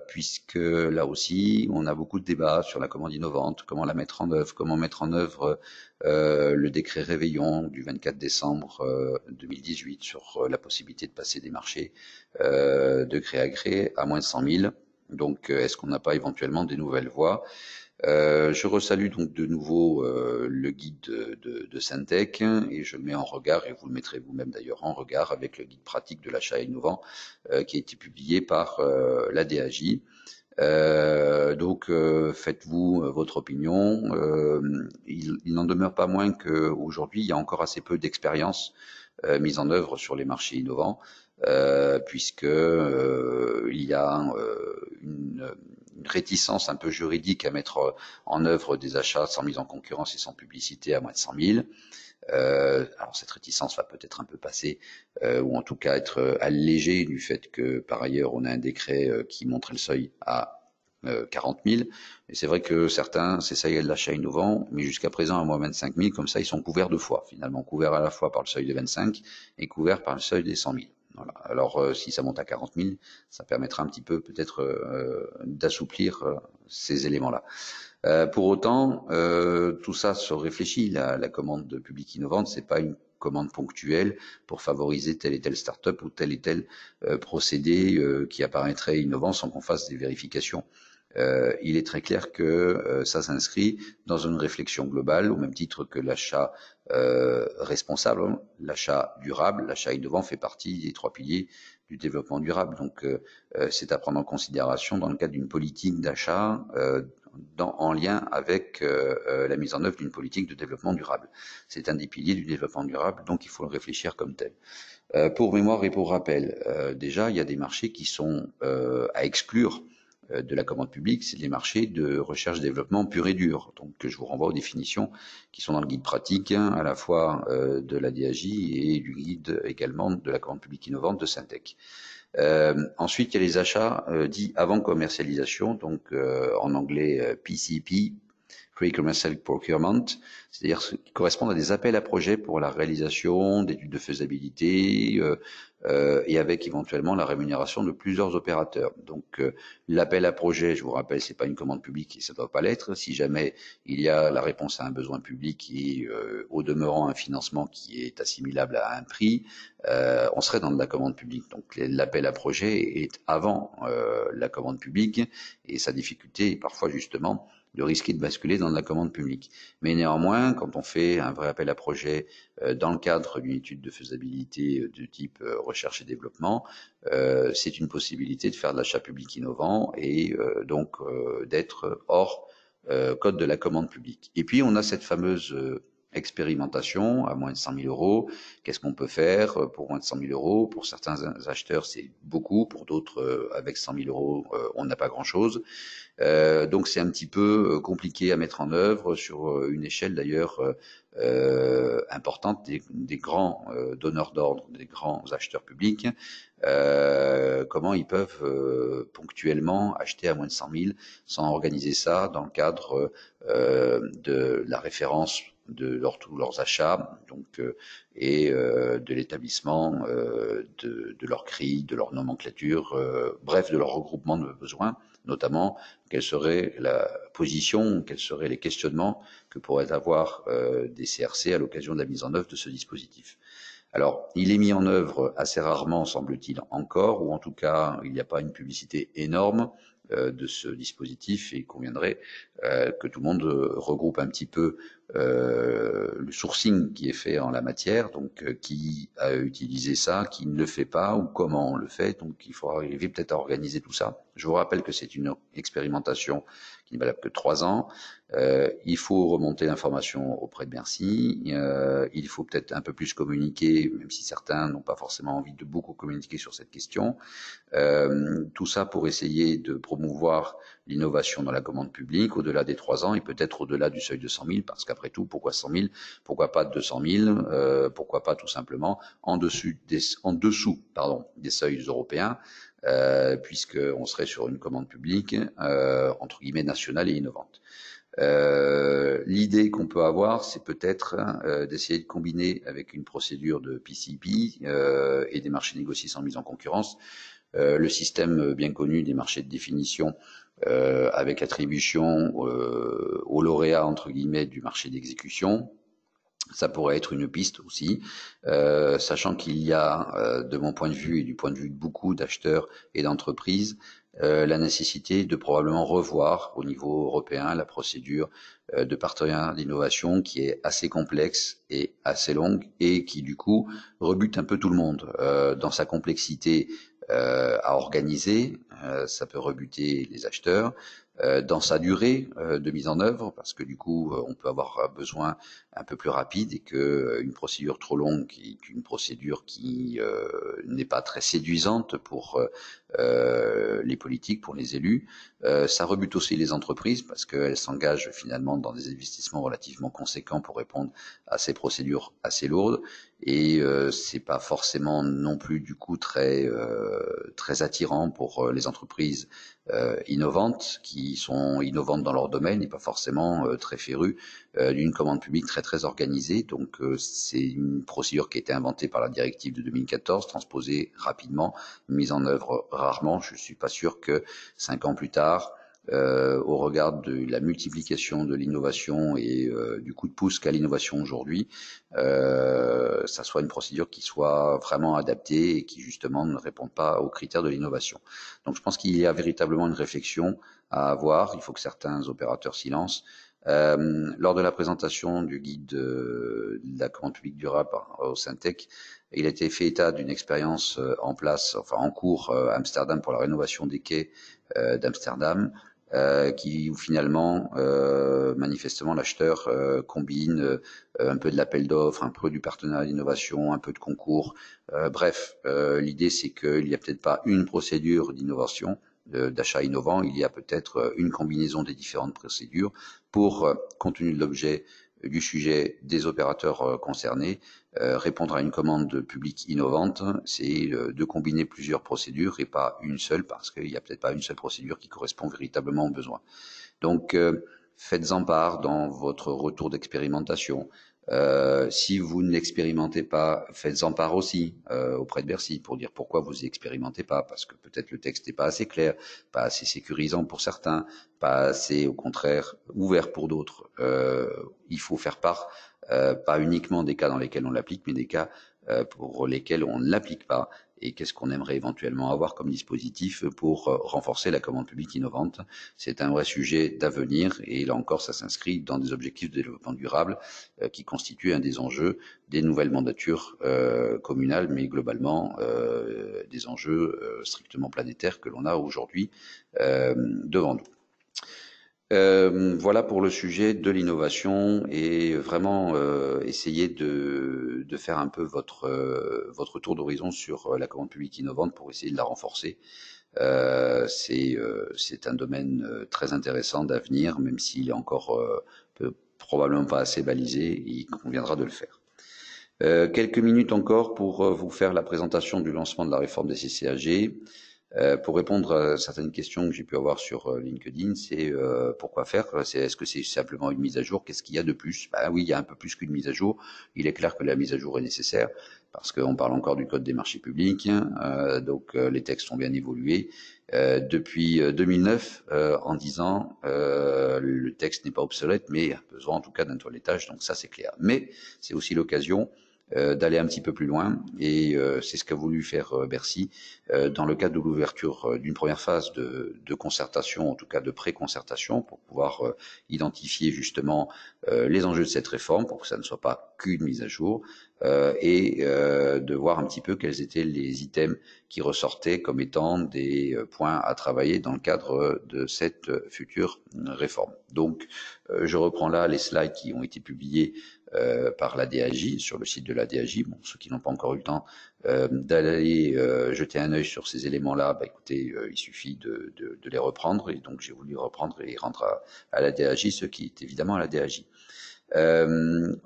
puisque là aussi, on a beaucoup de débats sur la commande innovante, comment la mettre en œuvre, comment mettre en œuvre le décret Réveillon du 24 décembre 2018 sur la possibilité de passer des marchés de gré à gré à moins de 100 000. Donc, est-ce qu'on n'a pas éventuellement des nouvelles voies? Je resalue donc de nouveau le guide de Syntec, et je le mets en regard, et vous le mettrez vous-même d'ailleurs en regard, avec le guide pratique de l'achat innovant qui a été publié par la DAJ. Faites-vous votre opinion. Il n'en demeure pas moins qu'aujourd'hui, il y a encore assez peu d'expérience mise en œuvre sur les marchés innovants, puisque il y a une réticence un peu juridique à mettre en œuvre des achats sans mise en concurrence et sans publicité à moins de 100 000. Alors cette réticence va peut-être un peu passer, ou en tout cas être allégée du fait que par ailleurs on a un décret qui montre le seuil à 40 000. Et c'est vrai que certains s'essayent de l'achat innovant, mais jusqu'à présent à moins 25 000, comme ça ils sont couverts deux fois, finalement couverts à la fois par le seuil des 25 et couverts par le seuil des 100 000. Voilà. Alors si ça monte à 40 000, ça permettra un petit peu peut-être d'assouplir ces éléments-là. Pour autant, tout ça se réfléchit. La commande publique innovante, c'est pas une commande ponctuelle pour favoriser telle et telle start-up ou tel et tel procédé qui apparaîtrait innovant sans qu'on fasse des vérifications. Il est très clair que ça s'inscrit dans une réflexion globale, au même titre que l'achat responsable, l'achat durable, l'achat innovant fait partie des 3 piliers du développement durable. Donc, c'est à prendre en considération dans le cadre d'une politique d'achat en lien avec la mise en œuvre d'une politique de développement durable. C'est un des piliers du développement durable, donc il faut le réfléchir comme tel. Pour mémoire et pour rappel, déjà, il y a des marchés qui sont à exclure de la commande publique, c'est les marchés de recherche-développement pur et dur. Donc, je vous renvoie aux définitions qui sont dans le guide pratique, à la fois de la DAJ et du guide également de la commande publique innovante de Syntec. Ensuite, il y a les achats dits avant commercialisation, donc en anglais PCP, Pre-Commercial Procurement, c'est-à-dire ce qui correspond à des appels à projets pour la réalisation d'études de faisabilité et avec éventuellement la rémunération de plusieurs opérateurs. Donc l'appel à projet, je vous rappelle, c'est pas une commande publique et ça ne doit pas l'être. Si jamais il y a la réponse à un besoin public et au demeurant un financement qui est assimilable à un prix, on serait dans de la commande publique. Donc l'appel à projet est avant la commande publique et sa difficulté est parfois justement de risquer de basculer dans de la commande publique. Mais néanmoins, quand on fait un vrai appel à projet dans le cadre d'une étude de faisabilité de type recherche et développement, c'est une possibilité de faire de l'achat public innovant et donc d'être hors code de la commande publique. Et puis on a cette fameuse expérimentation à moins de 100 000 euros. Qu'est-ce qu'on peut faire pour moins de 100 000 euros? Pour certains acheteurs, c'est beaucoup. Pour d'autres, avec 100 000 euros, on n'a pas grand-chose. Donc c'est un petit peu compliqué à mettre en œuvre sur une échelle d'ailleurs importante des grands donneurs d'ordre, des grands acheteurs publics. Comment ils peuvent ponctuellement acheter à moins de 100 000 sans organiser ça dans le cadre de la référence de tous leurs achats, donc et de l'établissement de leur grille, de leur nomenclature, bref, de leur regroupement de besoins, notamment quelle serait la position, quels seraient les questionnements que pourraient avoir des CRC à l'occasion de la mise en œuvre de ce dispositif. Alors, il est mis en œuvre assez rarement, semble-t-il, encore, ou en tout cas, il n'y a pas une publicité énorme de ce dispositif et il conviendrait que tout le monde regroupe un petit peu le sourcing qui est fait en la matière, donc qui a utilisé ça, qui ne le fait pas ou comment on le fait, donc il faudra arriver peut-être à organiser tout ça. Je vous rappelle que c'est une expérimentation qui n'est valable que 3 ans. Il faut remonter l'information auprès de Bercy. Il faut peut-être un peu plus communiquer, même si certains n'ont pas forcément envie de beaucoup communiquer sur cette question. Tout ça pour essayer de promouvoir l'innovation dans la commande publique au-delà des 3 ans et peut-être au-delà du seuil de 100 000, parce qu'après tout, pourquoi 100 000? Pourquoi pas 200 000? Pourquoi pas tout simplement en dessous des seuils européens, puisqu'on serait sur une commande publique entre guillemets nationale et innovante. L'idée qu'on peut avoir, c'est peut-être d'essayer de combiner avec une procédure de PCP et des marchés négociés sans mise en concurrence le système bien connu des marchés de définition avec attribution aux lauréats entre guillemets du marché d'exécution. Ça pourrait être une piste aussi, sachant qu'il y a, de mon point de vue et du point de vue de beaucoup d'acheteurs et d'entreprises, la nécessité de probablement revoir au niveau européen la procédure de partenariat d'innovation qui est assez complexe et assez longue et qui du coup rebute un peu tout le monde dans sa complexité à organiser, ça peut rebuter les acheteurs. Dans sa durée de mise en œuvre, parce que du coup, on peut avoir besoin un peu plus rapide et que une procédure trop longue, une procédure qui n'est pas très séduisante pour les politiques, pour les élus. Ça rebute aussi les entreprises parce qu'elles s'engagent finalement dans des investissements relativement conséquents pour répondre à ces procédures assez lourdes. Et c'est pas forcément non plus du coup très attirant pour les entreprises innovantes, qui sont innovantes dans leur domaine et pas forcément très férues d'une commande publique très organisée. Donc c'est une procédure qui a été inventée par la directive de 2014, transposée rapidement, mise en œuvre rarement. Je suis pas sûr que 5 ans plus tard, au regard de la multiplication de l'innovation et du coup de pouce qu'a l'innovation aujourd'hui, ça soit une procédure qui soit vraiment adaptée et qui justement ne réponde pas aux critères de l'innovation. Donc je pense qu'il y a véritablement une réflexion à avoir. Il faut que certains opérateurs s'y lancent. Lors de la présentation du guide de la commande publique durable au Syntec, il a été fait état d'une expérience en place, enfin en cours à Amsterdam pour la rénovation des quais d'Amsterdam, où finalement, manifestement, l'acheteur combine un peu de l'appel d'offres, un peu du partenariat d'innovation, un peu de concours. Bref, l'idée c'est qu'il n'y a peut-être pas une procédure d'innovation, d'achat innovant, il y a peut-être une combinaison des différentes procédures pour, compte tenu de l'objet, du sujet, des opérateurs concernés, répondre à une commande publique innovante, c'est de combiner plusieurs procédures et pas une seule, parce qu'il n'y a peut-être pas une seule procédure qui correspond véritablement aux besoins. Donc, faites-en part dans votre retour d'expérimentation. Si vous ne l'expérimentez pas, faites-en part aussi auprès de Bercy pour dire pourquoi vous n'expérimentez pas, parce que peut-être le texte n'est pas assez clair, pas assez sécurisant pour certains, pas assez, au contraire, ouvert pour d'autres. Il faut faire part, pas uniquement des cas dans lesquels on l'applique, mais des cas pour lesquels on ne l'applique pas, et qu'est-ce qu'on aimerait éventuellement avoir comme dispositif pour renforcer la commande publique innovante. C'est un vrai sujet d'avenir, et là encore, ça s'inscrit dans des objectifs de développement durable qui constituent un des enjeux des nouvelles mandatures communales, mais globalement des enjeux strictement planétaires que l'on a aujourd'hui devant nous. Voilà pour le sujet de l'innovation, et vraiment essayer de faire un peu votre tour d'horizon sur la commande publique innovante pour essayer de la renforcer. C'est un domaine très intéressant d'avenir, même s'il est encore probablement pas assez balisé, il conviendra de le faire. Quelques minutes encore pour vous faire la présentation du lancement de la réforme des CCAG. Pour répondre à certaines questions que j'ai pu avoir sur LinkedIn, c'est pourquoi faire? Est-ce que c'est simplement une mise à jour? Qu'est-ce qu'il y a de plus? Ben oui, il y a un peu plus qu'une mise à jour. Il est clair que la mise à jour est nécessaire parce qu'on parle encore du code des marchés publics, donc les textes ont bien évolué. Depuis 2009, en 10 ans, le texte n'est pas obsolète, mais a besoin en tout cas d'un toilettage, donc ça c'est clair. Mais c'est aussi l'occasion d'aller un petit peu plus loin, et c'est ce qu'a voulu faire Bercy dans le cadre de l'ouverture d'une première phase de concertation, en tout cas de pré-concertation, pour pouvoir identifier justement les enjeux de cette réforme, pour que ça ne soit pas qu'une mise à jour, et de voir un petit peu quels étaient les items qui ressortaient comme étant des points à travailler dans le cadre de cette future réforme. Donc, je reprends là les slides qui ont été publiés par la DAJ, sur le site de la DAJ. Bon, ceux qui n'ont pas encore eu le temps d'aller jeter un œil sur ces éléments-là, bah, écoutez, il suffit de les reprendre, et donc j'ai voulu reprendre et rendre à la DAJ ce qui est évidemment à la DAJ.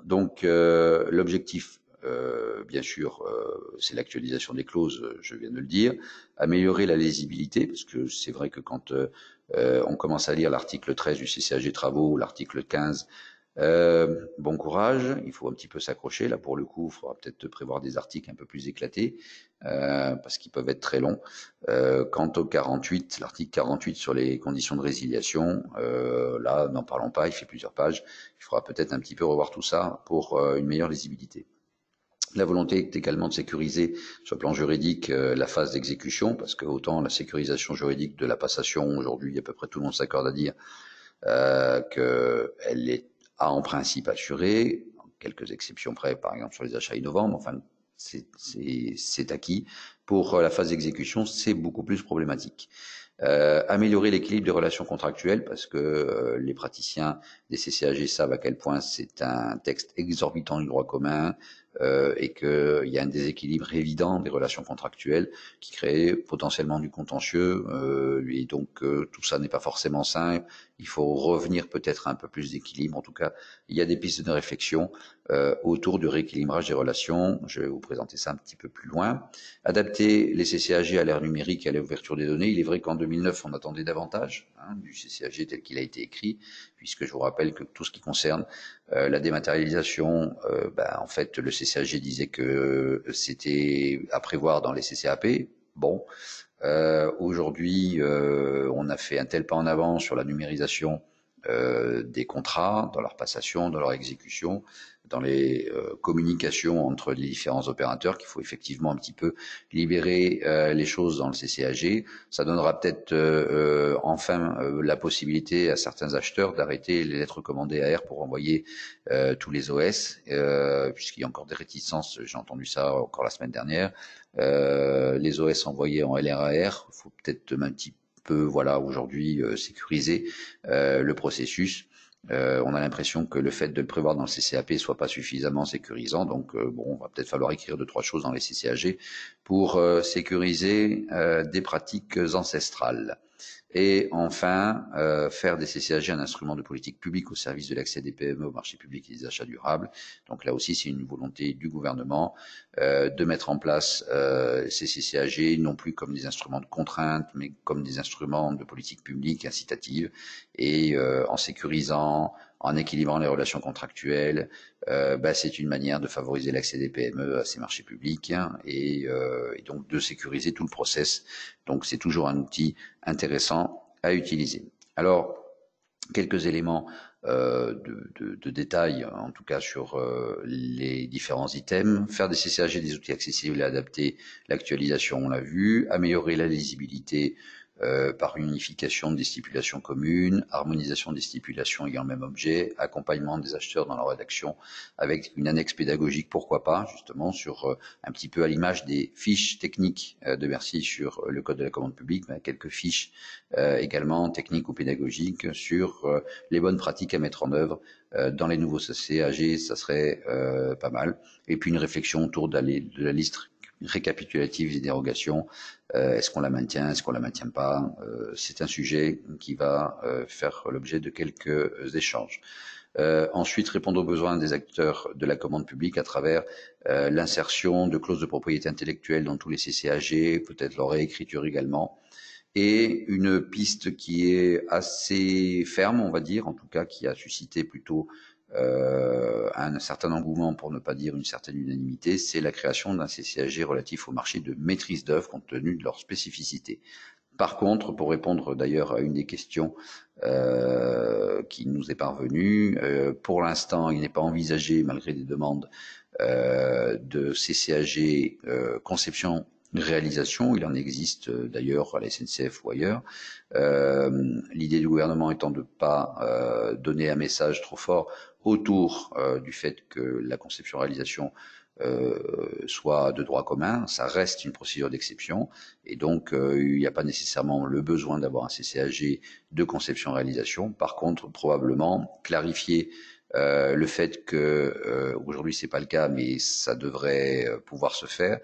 Donc l'objectif, bien sûr, c'est l'actualisation des clauses, je viens de le dire, améliorer la lisibilité, parce que c'est vrai que quand on commence à lire l'article 13 du CCAG Travaux ou l'article 15, bon courage, il faut un petit peu s'accrocher. Là, pour le coup, il faudra peut-être prévoir des articles un peu plus éclatés, parce qu'ils peuvent être très longs. Quant au 48, l'article 48 sur les conditions de résiliation, là, n'en parlons pas, il fait plusieurs pages. Il faudra peut-être un petit peu revoir tout ça pour une meilleure lisibilité. La volonté est également de sécuriser sur le plan juridique la phase d'exécution, parce que autant la sécurisation juridique de la passation, aujourd'hui, à peu près tout le monde s'accorde à dire qu'elle est en principe assurée, quelques exceptions près, par exemple sur les achats innovants, mais enfin, c'est acquis. Pour la phase d'exécution, c'est beaucoup plus problématique. Améliorer l'équilibre des relations contractuelles parce que les praticiens des CCAG savent à quel point c'est un texte exorbitant du droit commun et qu'il y a un déséquilibre évident des relations contractuelles qui crée potentiellement du contentieux et donc tout ça n'est pas forcément simple. Il faut revenir peut-être à un peu plus d'équilibre. En tout cas, il y a des pistes de réflexion autour du rééquilibrage des relations. Je vais vous présenter ça un petit peu plus loin. Adapter les CCAG à l'ère numérique et à l'ouverture des données. Il est vrai qu'en 2009, on attendait davantage du CCAG tel qu'il a été écrit, puisque je vous rappelle que tout ce qui concerne la dématérialisation, en fait, le CCAG disait que c'était à prévoir dans les CCAP. Bon, aujourd'hui, on a fait un tel pas en avant sur la numérisation des contrats, dans leur passation, dans leur exécution, dans les communications entre les différents opérateurs, qu'il faut effectivement un petit peu libérer les choses dans le CCAG. Ça donnera peut-être enfin la possibilité à certains acheteurs d'arrêter les lettres commandées AR pour envoyer tous les OS, puisqu'il y a encore des réticences, j'ai entendu ça encore la semaine dernière. Les OS envoyés en LRAR, il faut peut-être un petit peu, voilà, aujourd'hui sécuriser le processus. On a l'impression que le fait de le prévoir dans le CCAP soit pas suffisamment sécurisant, donc bon, va peut-être falloir écrire 2-3 choses dans les CCAG pour sécuriser des pratiques ancestrales. Et enfin, faire des CCAG un instrument de politique publique au service de l'accès des PME au marché public et des achats durables. Donc là aussi, c'est une volonté du gouvernement de mettre en place ces CCAG non plus comme des instruments de contrainte, mais comme des instruments de politique publique incitative, et en sécurisant, en équilibrant les relations contractuelles, c'est une manière de favoriser l'accès des PME à ces marchés publics et donc de sécuriser tout le process. Donc c'est toujours un outil intéressant à utiliser. Alors, quelques éléments de détail, en tout cas sur les différents items. Faire des CCAG des outils accessibles et adaptés, l'actualisation, on l'a vu. Améliorer la lisibilité par une unification des stipulations communes, harmonisation des stipulations ayant le même objet, accompagnement des acheteurs dans leur rédaction avec une annexe pédagogique, pourquoi pas, justement, sur un petit peu à l'image des fiches techniques de Bercy sur le code de la commande publique, mais quelques fiches également techniques ou pédagogiques sur les bonnes pratiques à mettre en œuvre dans les nouveaux CAG, ça serait pas mal. Et puis une réflexion autour de la liste récapitulative des dérogations. Est-ce qu'on la maintient, est-ce qu'on la maintient pas? C'est un sujet qui va faire l'objet de quelques échanges. Ensuite, répondre aux besoins des acteurs de la commande publique à travers l'insertion de clauses de propriété intellectuelle dans tous les CCAG, peut-être leur réécriture également. Et une piste qui est assez ferme, on va dire, en tout cas qui a suscité plutôt un certain engouement, pour ne pas dire une certaine unanimité, c'est la création d'un CCAG relatif au marché de maîtrise d'œuvre compte tenu de leur spécificité. Par contre, pour répondre d'ailleurs à une des questions qui nous est parvenue, pour l'instant, il n'est pas envisagé, malgré des demandes de CCAG conception réalisation, il en existe d'ailleurs à la SNCF ou ailleurs. L'idée du gouvernement étant de ne pas donner un message trop fort autour du fait que la conception-réalisation soit de droit commun, ça reste une procédure d'exception, et donc il n'y a pas nécessairement le besoin d'avoir un CCAG de conception-réalisation. Par contre, probablement clarifier le fait que aujourd'hui c'est pas le cas, mais ça devrait pouvoir se faire,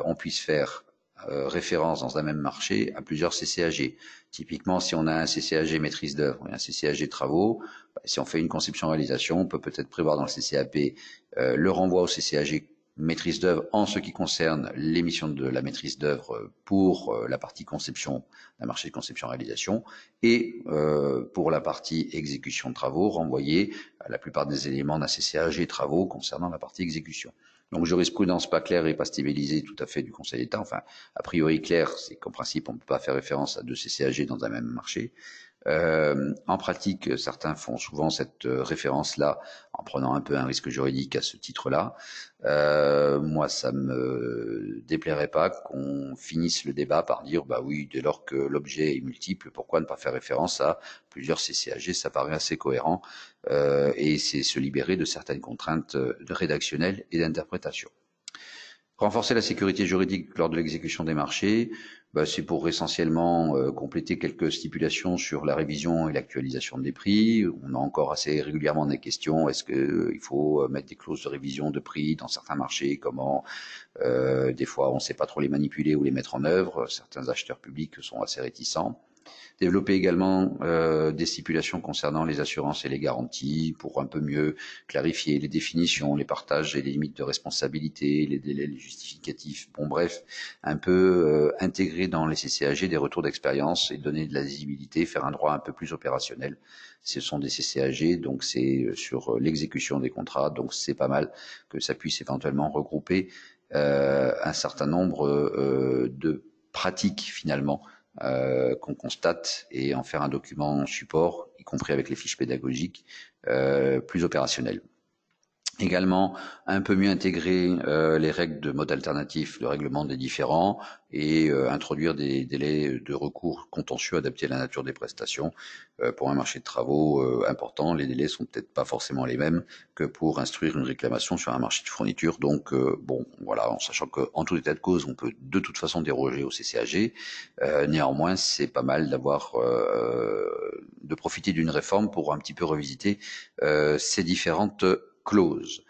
on puisse faire référence dans un même marché à plusieurs CCAG. Typiquement, si on a un CCAG maîtrise d'œuvre et un CCAG travaux, si on fait une conception-réalisation, on peut peut-être prévoir dans le CCAP le renvoi au CCAG maîtrise d'œuvre en ce qui concerne l'émission de la maîtrise d'œuvre pour la partie conception, la marché de conception-réalisation, et pour la partie exécution de travaux, renvoyer la plupart des éléments d'un CCAG travaux concernant la partie exécution. Donc jurisprudence pas claire et pas stabilisée tout à fait du Conseil d'État. Enfin, a priori clair, c'est qu'en principe on ne peut pas faire référence à deux CCAG dans un même marché. En pratique, certains font souvent cette référence-là en prenant un peu un risque juridique à ce titre-là. Moi, ça me déplairait pas qu'on finisse le débat par dire, bah oui, dès lors que l'objet est multiple, pourquoi ne pas faire référence à plusieurs CCAG? Ça paraît assez cohérent et c'est se libérer de certaines contraintes rédactionnelles et d'interprétation. Renforcer la sécurité juridique lors de l'exécution des marchés, c'est pour essentiellement compléter quelques stipulations sur la révision et l'actualisation des prix. On a encore assez régulièrement des questions. Est-ce qu'il faut mettre des clauses de révision de prix dans certains marchés? Comment des fois, on ne sait pas trop les manipuler ou les mettre en œuvre. Certains acheteurs publics sont assez réticents. Développer également des stipulations concernant les assurances et les garanties pour un peu mieux clarifier les définitions, les partages et les limites de responsabilité, les délais, les justificatifs. Bon, bref, un peu intégrer dans les CCAG des retours d'expérience et donner de la lisibilité, faire un droit un peu plus opérationnel. Ce sont des CCAG, donc c'est sur l'exécution des contrats, donc c'est pas mal que ça puisse éventuellement regrouper un certain nombre de pratiques finalement qu'on constate et en faire un document support, y compris avec les fiches pédagogiques, plus opérationnel. Également, un peu mieux intégrer les règles de mode alternatif, le règlement des différends et introduire des délais de recours contentieux adaptés à la nature des prestations. Pour un marché de travaux important, les délais sont peut-être pas forcément les mêmes que pour instruire une réclamation sur un marché de fourniture. Donc, bon, voilà, en sachant qu'en tout état de cause, on peut de toute façon déroger au CCAG. Néanmoins, c'est pas mal d'avoir de profiter d'une réforme pour un petit peu revisiter ces différentes clause.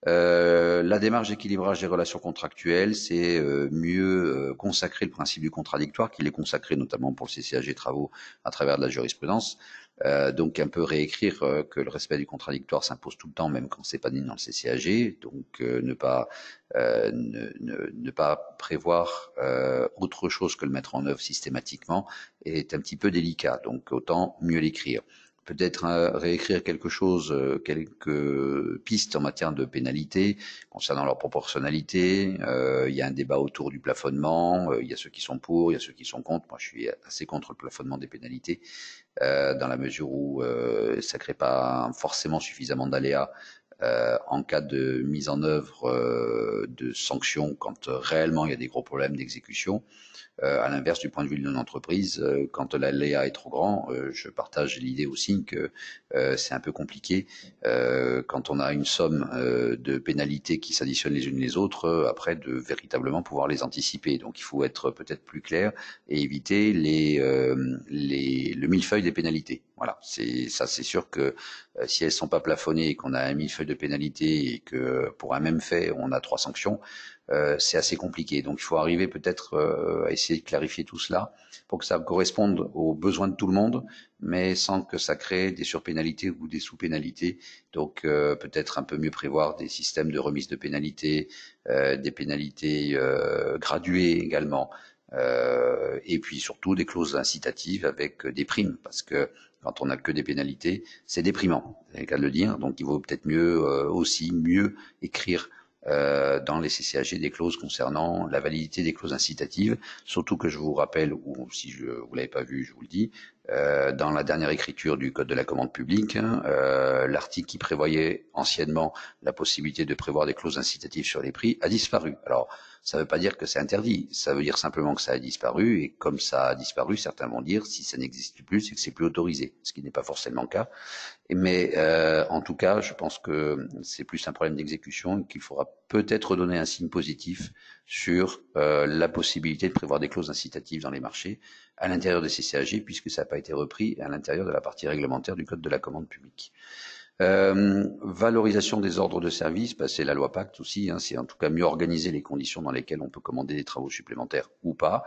La démarche d'équilibrage des relations contractuelles, c'est mieux consacrer le principe du contradictoire, qu'il est consacré notamment pour le CCAG travaux à travers de la jurisprudence. Donc un peu réécrire que le respect du contradictoire s'impose tout le temps, même quand c'est pas dit dans le CCAG. Donc ne pas prévoir autre chose que le mettre en œuvre systématiquement est un petit peu délicat. Donc autant mieux l'écrire. Peut-être réécrire quelque chose, quelques pistes en matière de pénalité concernant leur proportionnalité. Il y a un débat autour du plafonnement. Il y a ceux qui sont pour, il y a ceux qui sont contre. Moi, je suis assez contre le plafonnement des pénalités dans la mesure où ça crée pas forcément suffisamment d'aléas en cas de mise en œuvre de sanctions quand réellement il y a des gros problèmes d'exécution. À l'inverse, du point de vue d'une entreprise, quand l'aléa est trop grand, je partage l'idée aussi que c'est un peu compliqué. Quand on a une somme de pénalités qui s'additionnent les unes les autres, après de véritablement pouvoir les anticiper. Donc il faut être peut-être plus clair et éviter le millefeuille des pénalités. Voilà, c'est sûr que si elles sont pas plafonnées et qu'on a un millefeuille de pénalités et que pour un même fait on a 3 sanctions, c'est assez compliqué. Donc il faut arriver peut-être à essayer de clarifier tout cela pour que ça corresponde aux besoins de tout le monde, mais sans que ça crée des surpénalités ou des sous-pénalités. Donc peut-être un peu mieux prévoir des systèmes de remise de pénalités, des pénalités graduées également, et puis surtout des clauses incitatives avec des primes, parce que quand on n'a que des pénalités, c'est déprimant, c'est le cas de le dire. Donc il vaut peut-être mieux aussi mieux écrire dans les CCAG des clauses concernant la validité des clauses incitatives, surtout que je vous rappelle, ou si vous l'avez pas vu, je vous le dis, dans la dernière écriture du Code de la commande publique, l'article qui prévoyait anciennement la possibilité de prévoir des clauses incitatives sur les prix a disparu. Alors, ça ne veut pas dire que c'est interdit, ça veut dire simplement que ça a disparu, et comme ça a disparu, certains vont dire, si ça n'existe plus, c'est que c'est plus autorisé, ce qui n'est pas forcément le cas. Mais en tout cas, je pense que c'est plus un problème d'exécution et qu'il faudra peut-être donner un signe positif sur la possibilité de prévoir des clauses incitatives dans les marchés à l'intérieur des CCAG, puisque ça n'a pas été repris à l'intérieur de la partie réglementaire du Code de la commande publique. Valorisation des ordres de service, c'est la loi Pacte aussi, c'est en tout cas mieux organiser les conditions dans lesquelles on peut commander des travaux supplémentaires ou pas,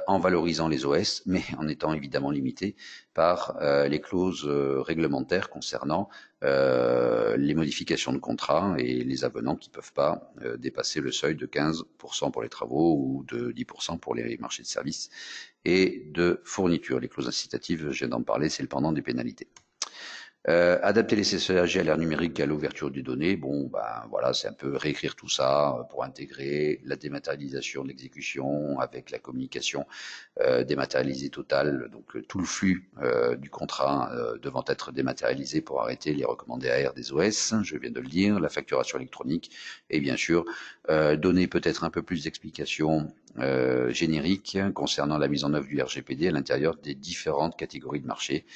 en valorisant les OS, mais en étant évidemment limité par les clauses réglementaires concernant les modifications de contrat et les avenants qui ne peuvent pas dépasser le seuil de 15% pour les travaux ou de 10% pour les marchés de services et de fournitures. Les clauses incitatives, je viens d'en parler, c'est le pendant des pénalités. Adapter les CCAG à l'ère numérique et à l'ouverture des données, bon, voilà, c'est un peu réécrire tout ça pour intégrer la dématérialisation de l'exécution avec la communication dématérialisée totale, donc tout le flux du contrat devant être dématérialisé pour arrêter les recommandés AR des OS, je viens de le dire, la facturation électronique et bien sûr donner peut-être un peu plus d'explications génériques concernant la mise en œuvre du RGPD à l'intérieur des différentes catégories de marché,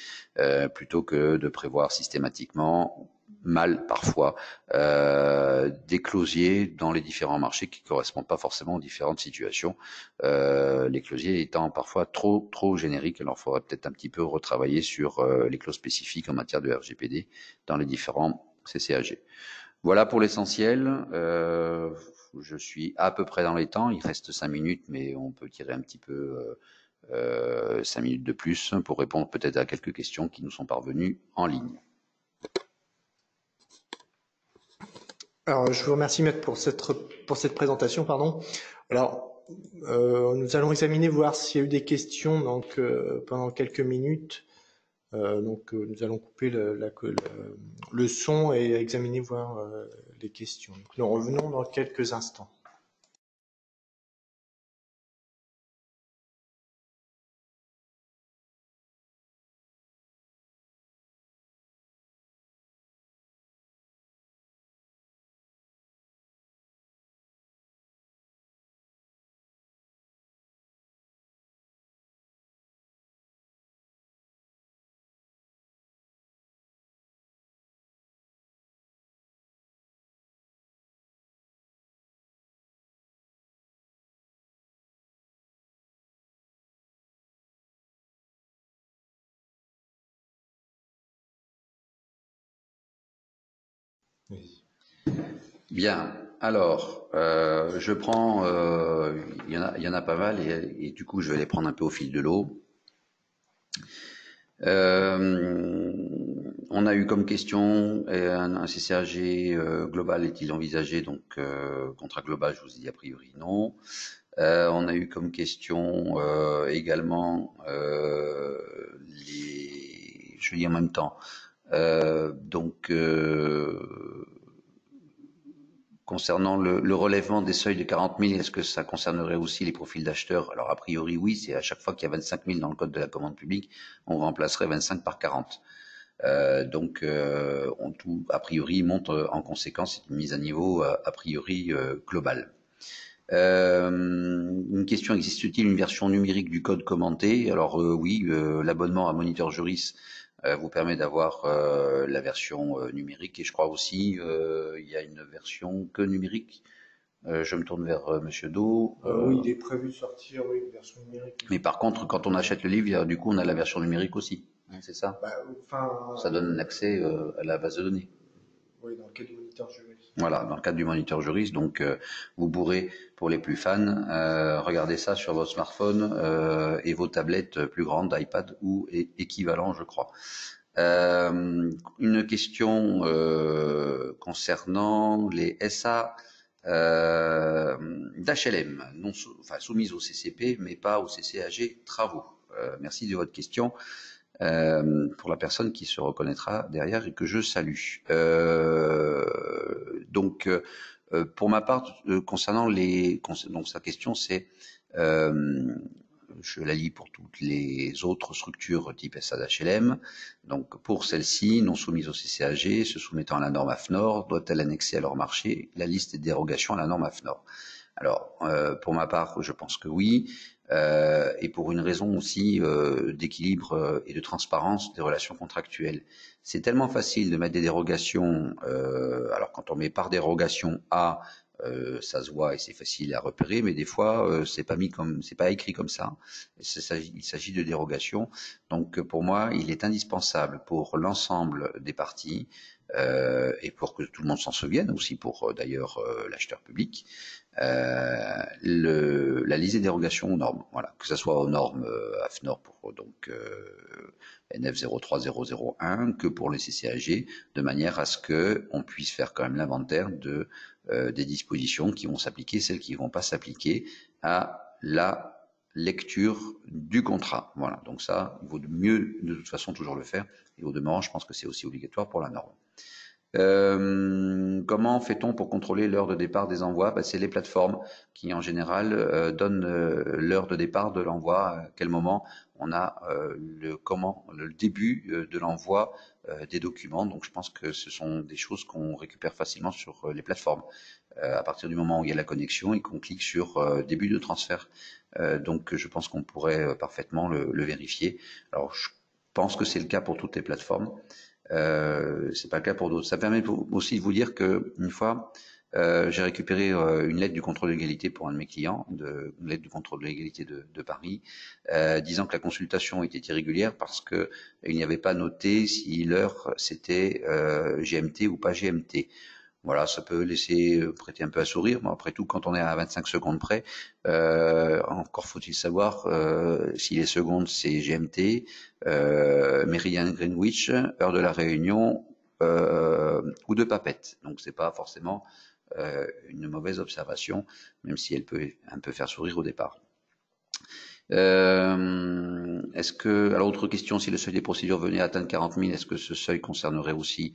plutôt que de prévoir systématiquement mal parfois des closiers dans les différents marchés qui ne correspondent pas forcément aux différentes situations. Les closiers étant parfois trop génériques, alors il faudra peut-être un petit peu retravailler sur les clauses spécifiques en matière de RGPD dans les différents CCAG. Voilà pour l'essentiel. Je suis à peu près dans les temps. Il reste 5 minutes, mais on peut tirer un petit peu 5 minutes de plus pour répondre peut-être à quelques questions qui nous sont parvenues en ligne. Alors, je vous remercie, Maître, pour cette présentation. Pardon. Alors, nous allons examiner, voir s'il y a eu des questions donc, pendant quelques minutes. Nous allons couper le son et examiner, voir les questions. Donc, nous revenons dans quelques instants. Bien, alors, je prends, il y en a pas mal et du coup je vais les prendre un peu au fil de l'eau. On a eu comme question un CCAG global est-il envisagé? Donc contrat global, je vous ai dit a priori non. On a eu comme question également je lis en même temps. Concernant le relèvement des seuils de 40 000, est-ce que ça concernerait aussi les profils d'acheteurs? Alors, a priori, oui, c'est à chaque fois qu'il y a 25 000 dans le code de la commande publique, on remplacerait 25 par 40. Tout, a priori, monte en conséquence, c'est une mise à niveau, a priori, globale. Une question, existe-t-il une version numérique du code commenté? Alors, oui, l'abonnement à Moniteur Juris vous permet d'avoir la version numérique et je crois aussi il y a une version que numérique. Je me tourne vers Monsieur Do. Oui, il est prévu de sortir une version numérique. Mais par contre, quand on achète le livre, du coup, on a la version numérique aussi. Hein, c'est ça? Ça donne un accès à la base de données. Oui, dans le cadre du Moniteur Juris. Voilà, dans le cadre du Moniteur Juris. Donc, vous pourrez, pour les plus fans, regarder ça sur votre smartphone et vos tablettes plus grandes, iPad ou équivalent, je crois. Une question concernant les SA d'HLM, soumises au CCP, mais pas au CCAG travaux. Merci de votre question. Pour la personne qui se reconnaîtra derrière et que je salue. Pour ma part, concernant donc sa question, c'est, je la lis pour toutes les autres structures type SA d'HLM. Donc, pour celles-ci, non soumises au CCAG, se soumettant à la norme AFNOR, doit-elle annexer à leur marché la liste des dérogations à la norme AFNOR? Alors, pour ma part, je pense que oui, et pour une raison aussi d'équilibre et de transparence des relations contractuelles. C'est tellement facile de mettre des dérogations, alors quand on met par dérogation A, ça se voit et c'est facile à repérer, mais des fois c'est pas écrit comme ça. Il s'agit de dérogations. Donc pour moi, il est indispensable pour l'ensemble des parties et pour que tout le monde s'en souvienne, aussi pour d'ailleurs l'acheteur public, la liste des dérogations aux normes, voilà, que ce soit aux normes AFNOR pour NF 03001 que pour le CCAG, de manière à ce que on puisse faire quand même l'inventaire des dispositions qui vont s'appliquer, celles qui ne vont pas s'appliquer à la lecture du contrat. Voilà, donc ça, il vaut mieux de toute façon toujours le faire. Et au demeurant, je pense que c'est aussi obligatoire pour la norme. Comment fait-on pour contrôler l'heure de départ des envois? C'est les plateformes qui, en général, donnent l'heure de départ de l'envoi, à quel moment on a le début de l'envoi des documents. Donc, je pense que ce sont des choses qu'on récupère facilement sur les plateformes. À partir du moment où il y a la connexion et qu'on clique sur début de transfert. Donc, je pense qu'on pourrait parfaitement le vérifier. Alors, je pense que c'est le cas pour toutes les plateformes. C'est pas le cas pour d'autres. Ça permet aussi de vous dire que une fois, j'ai récupéré une lettre du contrôle de l'égalité pour un de mes clients, une lettre du contrôle de l'égalité de Paris, disant que la consultation était irrégulière parce que il n'y avait pas noté si l'heure c'était GMT ou pas GMT. Voilà, ça peut laisser prêter un peu à sourire, mais après tout, quand on est à 25 secondes près, encore faut-il savoir si les secondes c'est GMT, Meridian Greenwich, heure de la Réunion ou de Papette. Donc c'est pas forcément une mauvaise observation, même si elle peut un peu faire sourire au départ. Est-ce que, alors autre question, si le seuil des procédures venait à atteindre 40 000, est-ce que ce seuil concernerait aussi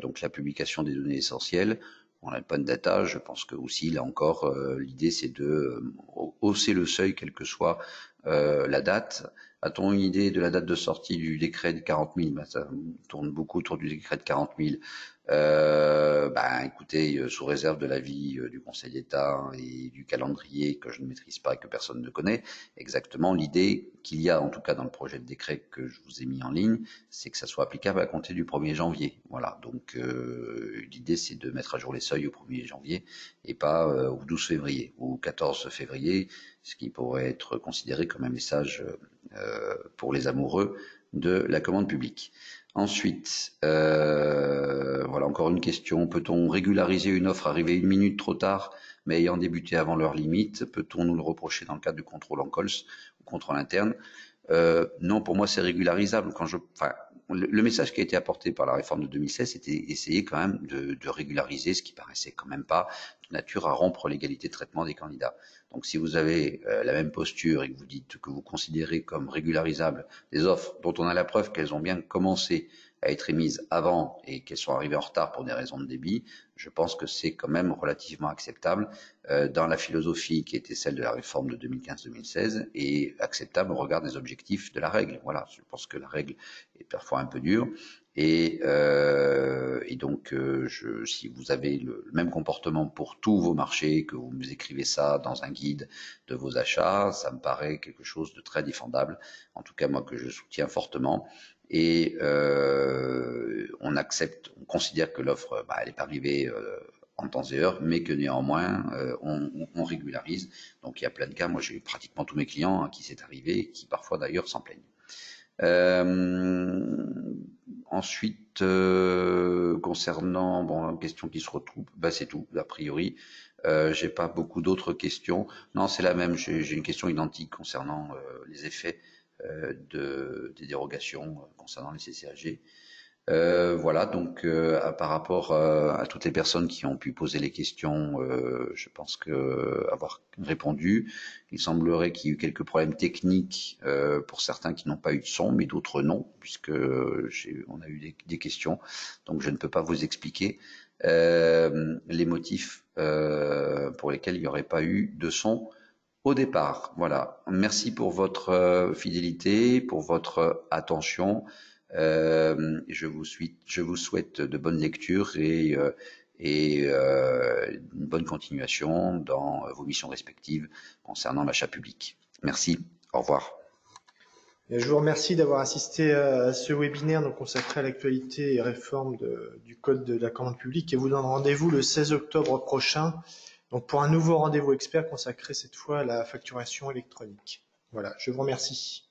donc la publication des données essentielles? On n'a pas de data, je pense que aussi là encore l'idée c'est de hausser le seuil quelle que soit la date. A-t-on une idée de la date de sortie du décret de 40 000? Ça tourne beaucoup autour du décret de 40 000. Écoutez, sous réserve de l'avis du Conseil d'État et du calendrier que je ne maîtrise pas et que personne ne connaît, exactement l'idée qu'il y a, en tout cas dans le projet de décret que je vous ai mis en ligne, c'est que ça soit applicable à compter du 1er janvier. Voilà, donc l'idée c'est de mettre à jour les seuils au 1er janvier et pas au 12 février ou au 14 février, ce qui pourrait être considéré comme un message pour les amoureux de la commande publique. Ensuite, voilà encore une question. Peut-on régulariser une offre arrivée 1 minute trop tard, mais ayant débuté avant l'heure limite? Peut-on nous le reprocher dans le cadre du contrôle en cols ou contrôle interne? Non, pour moi, c'est régularisable. Le message qui a été apporté par la réforme de 2016, c'était essayer quand même de régulariser ce qui paraissait quand même pas de nature à rompre l'égalité de traitement des candidats. Donc, si vous avez la même posture et que vous dites que vous considérez comme régularisables des offres dont on a la preuve qu'elles ont bien commencé à être émises avant et qu'elles sont arrivées en retard pour des raisons de débit, je pense que c'est quand même relativement acceptable dans la philosophie qui était celle de la réforme de 2015-2016 et acceptable au regard des objectifs de la règle. Voilà, je pense que la règle est parfois un peu dure et donc si vous avez le même comportement pour tous vos marchés, que vous me écrivez ça dans un guide de vos achats, ça me paraît quelque chose de très défendable, en tout cas moi que je soutiens fortement. Et on considère que l'offre, elle n'est pas arrivée en temps et heure, mais que néanmoins on régularise. Donc il y a plein de cas. Moi j'ai pratiquement tous mes clients à qui c'est arrivé, et qui parfois d'ailleurs s'en plaignent. Ensuite, concernant une question qui se retrouve, c'est tout a priori. J'ai pas beaucoup d'autres questions. Non, c'est la même. J'ai une question identique concernant les effets des dérogations concernant les CCAG. Voilà, donc par rapport à toutes les personnes qui ont pu poser les questions, je pense que avoir répondu. Il semblerait qu'il y ait eu quelques problèmes techniques pour certains qui n'ont pas eu de son, mais d'autres non, puisque on a eu des questions, donc je ne peux pas vous expliquer les motifs pour lesquels il n'y aurait pas eu de son au départ. Voilà, merci pour votre fidélité, pour votre attention. Je vous souhaite de bonnes lectures et une bonne continuation dans vos missions respectives concernant l'achat public. Merci, au revoir. Et je vous remercie d'avoir assisté à ce webinaire consacré à l'actualité et réforme du Code de la commande publique et vous donne rendez-vous le 16 octobre prochain pour un nouveau rendez-vous expert consacré cette fois à la facturation électronique. Voilà, je vous remercie.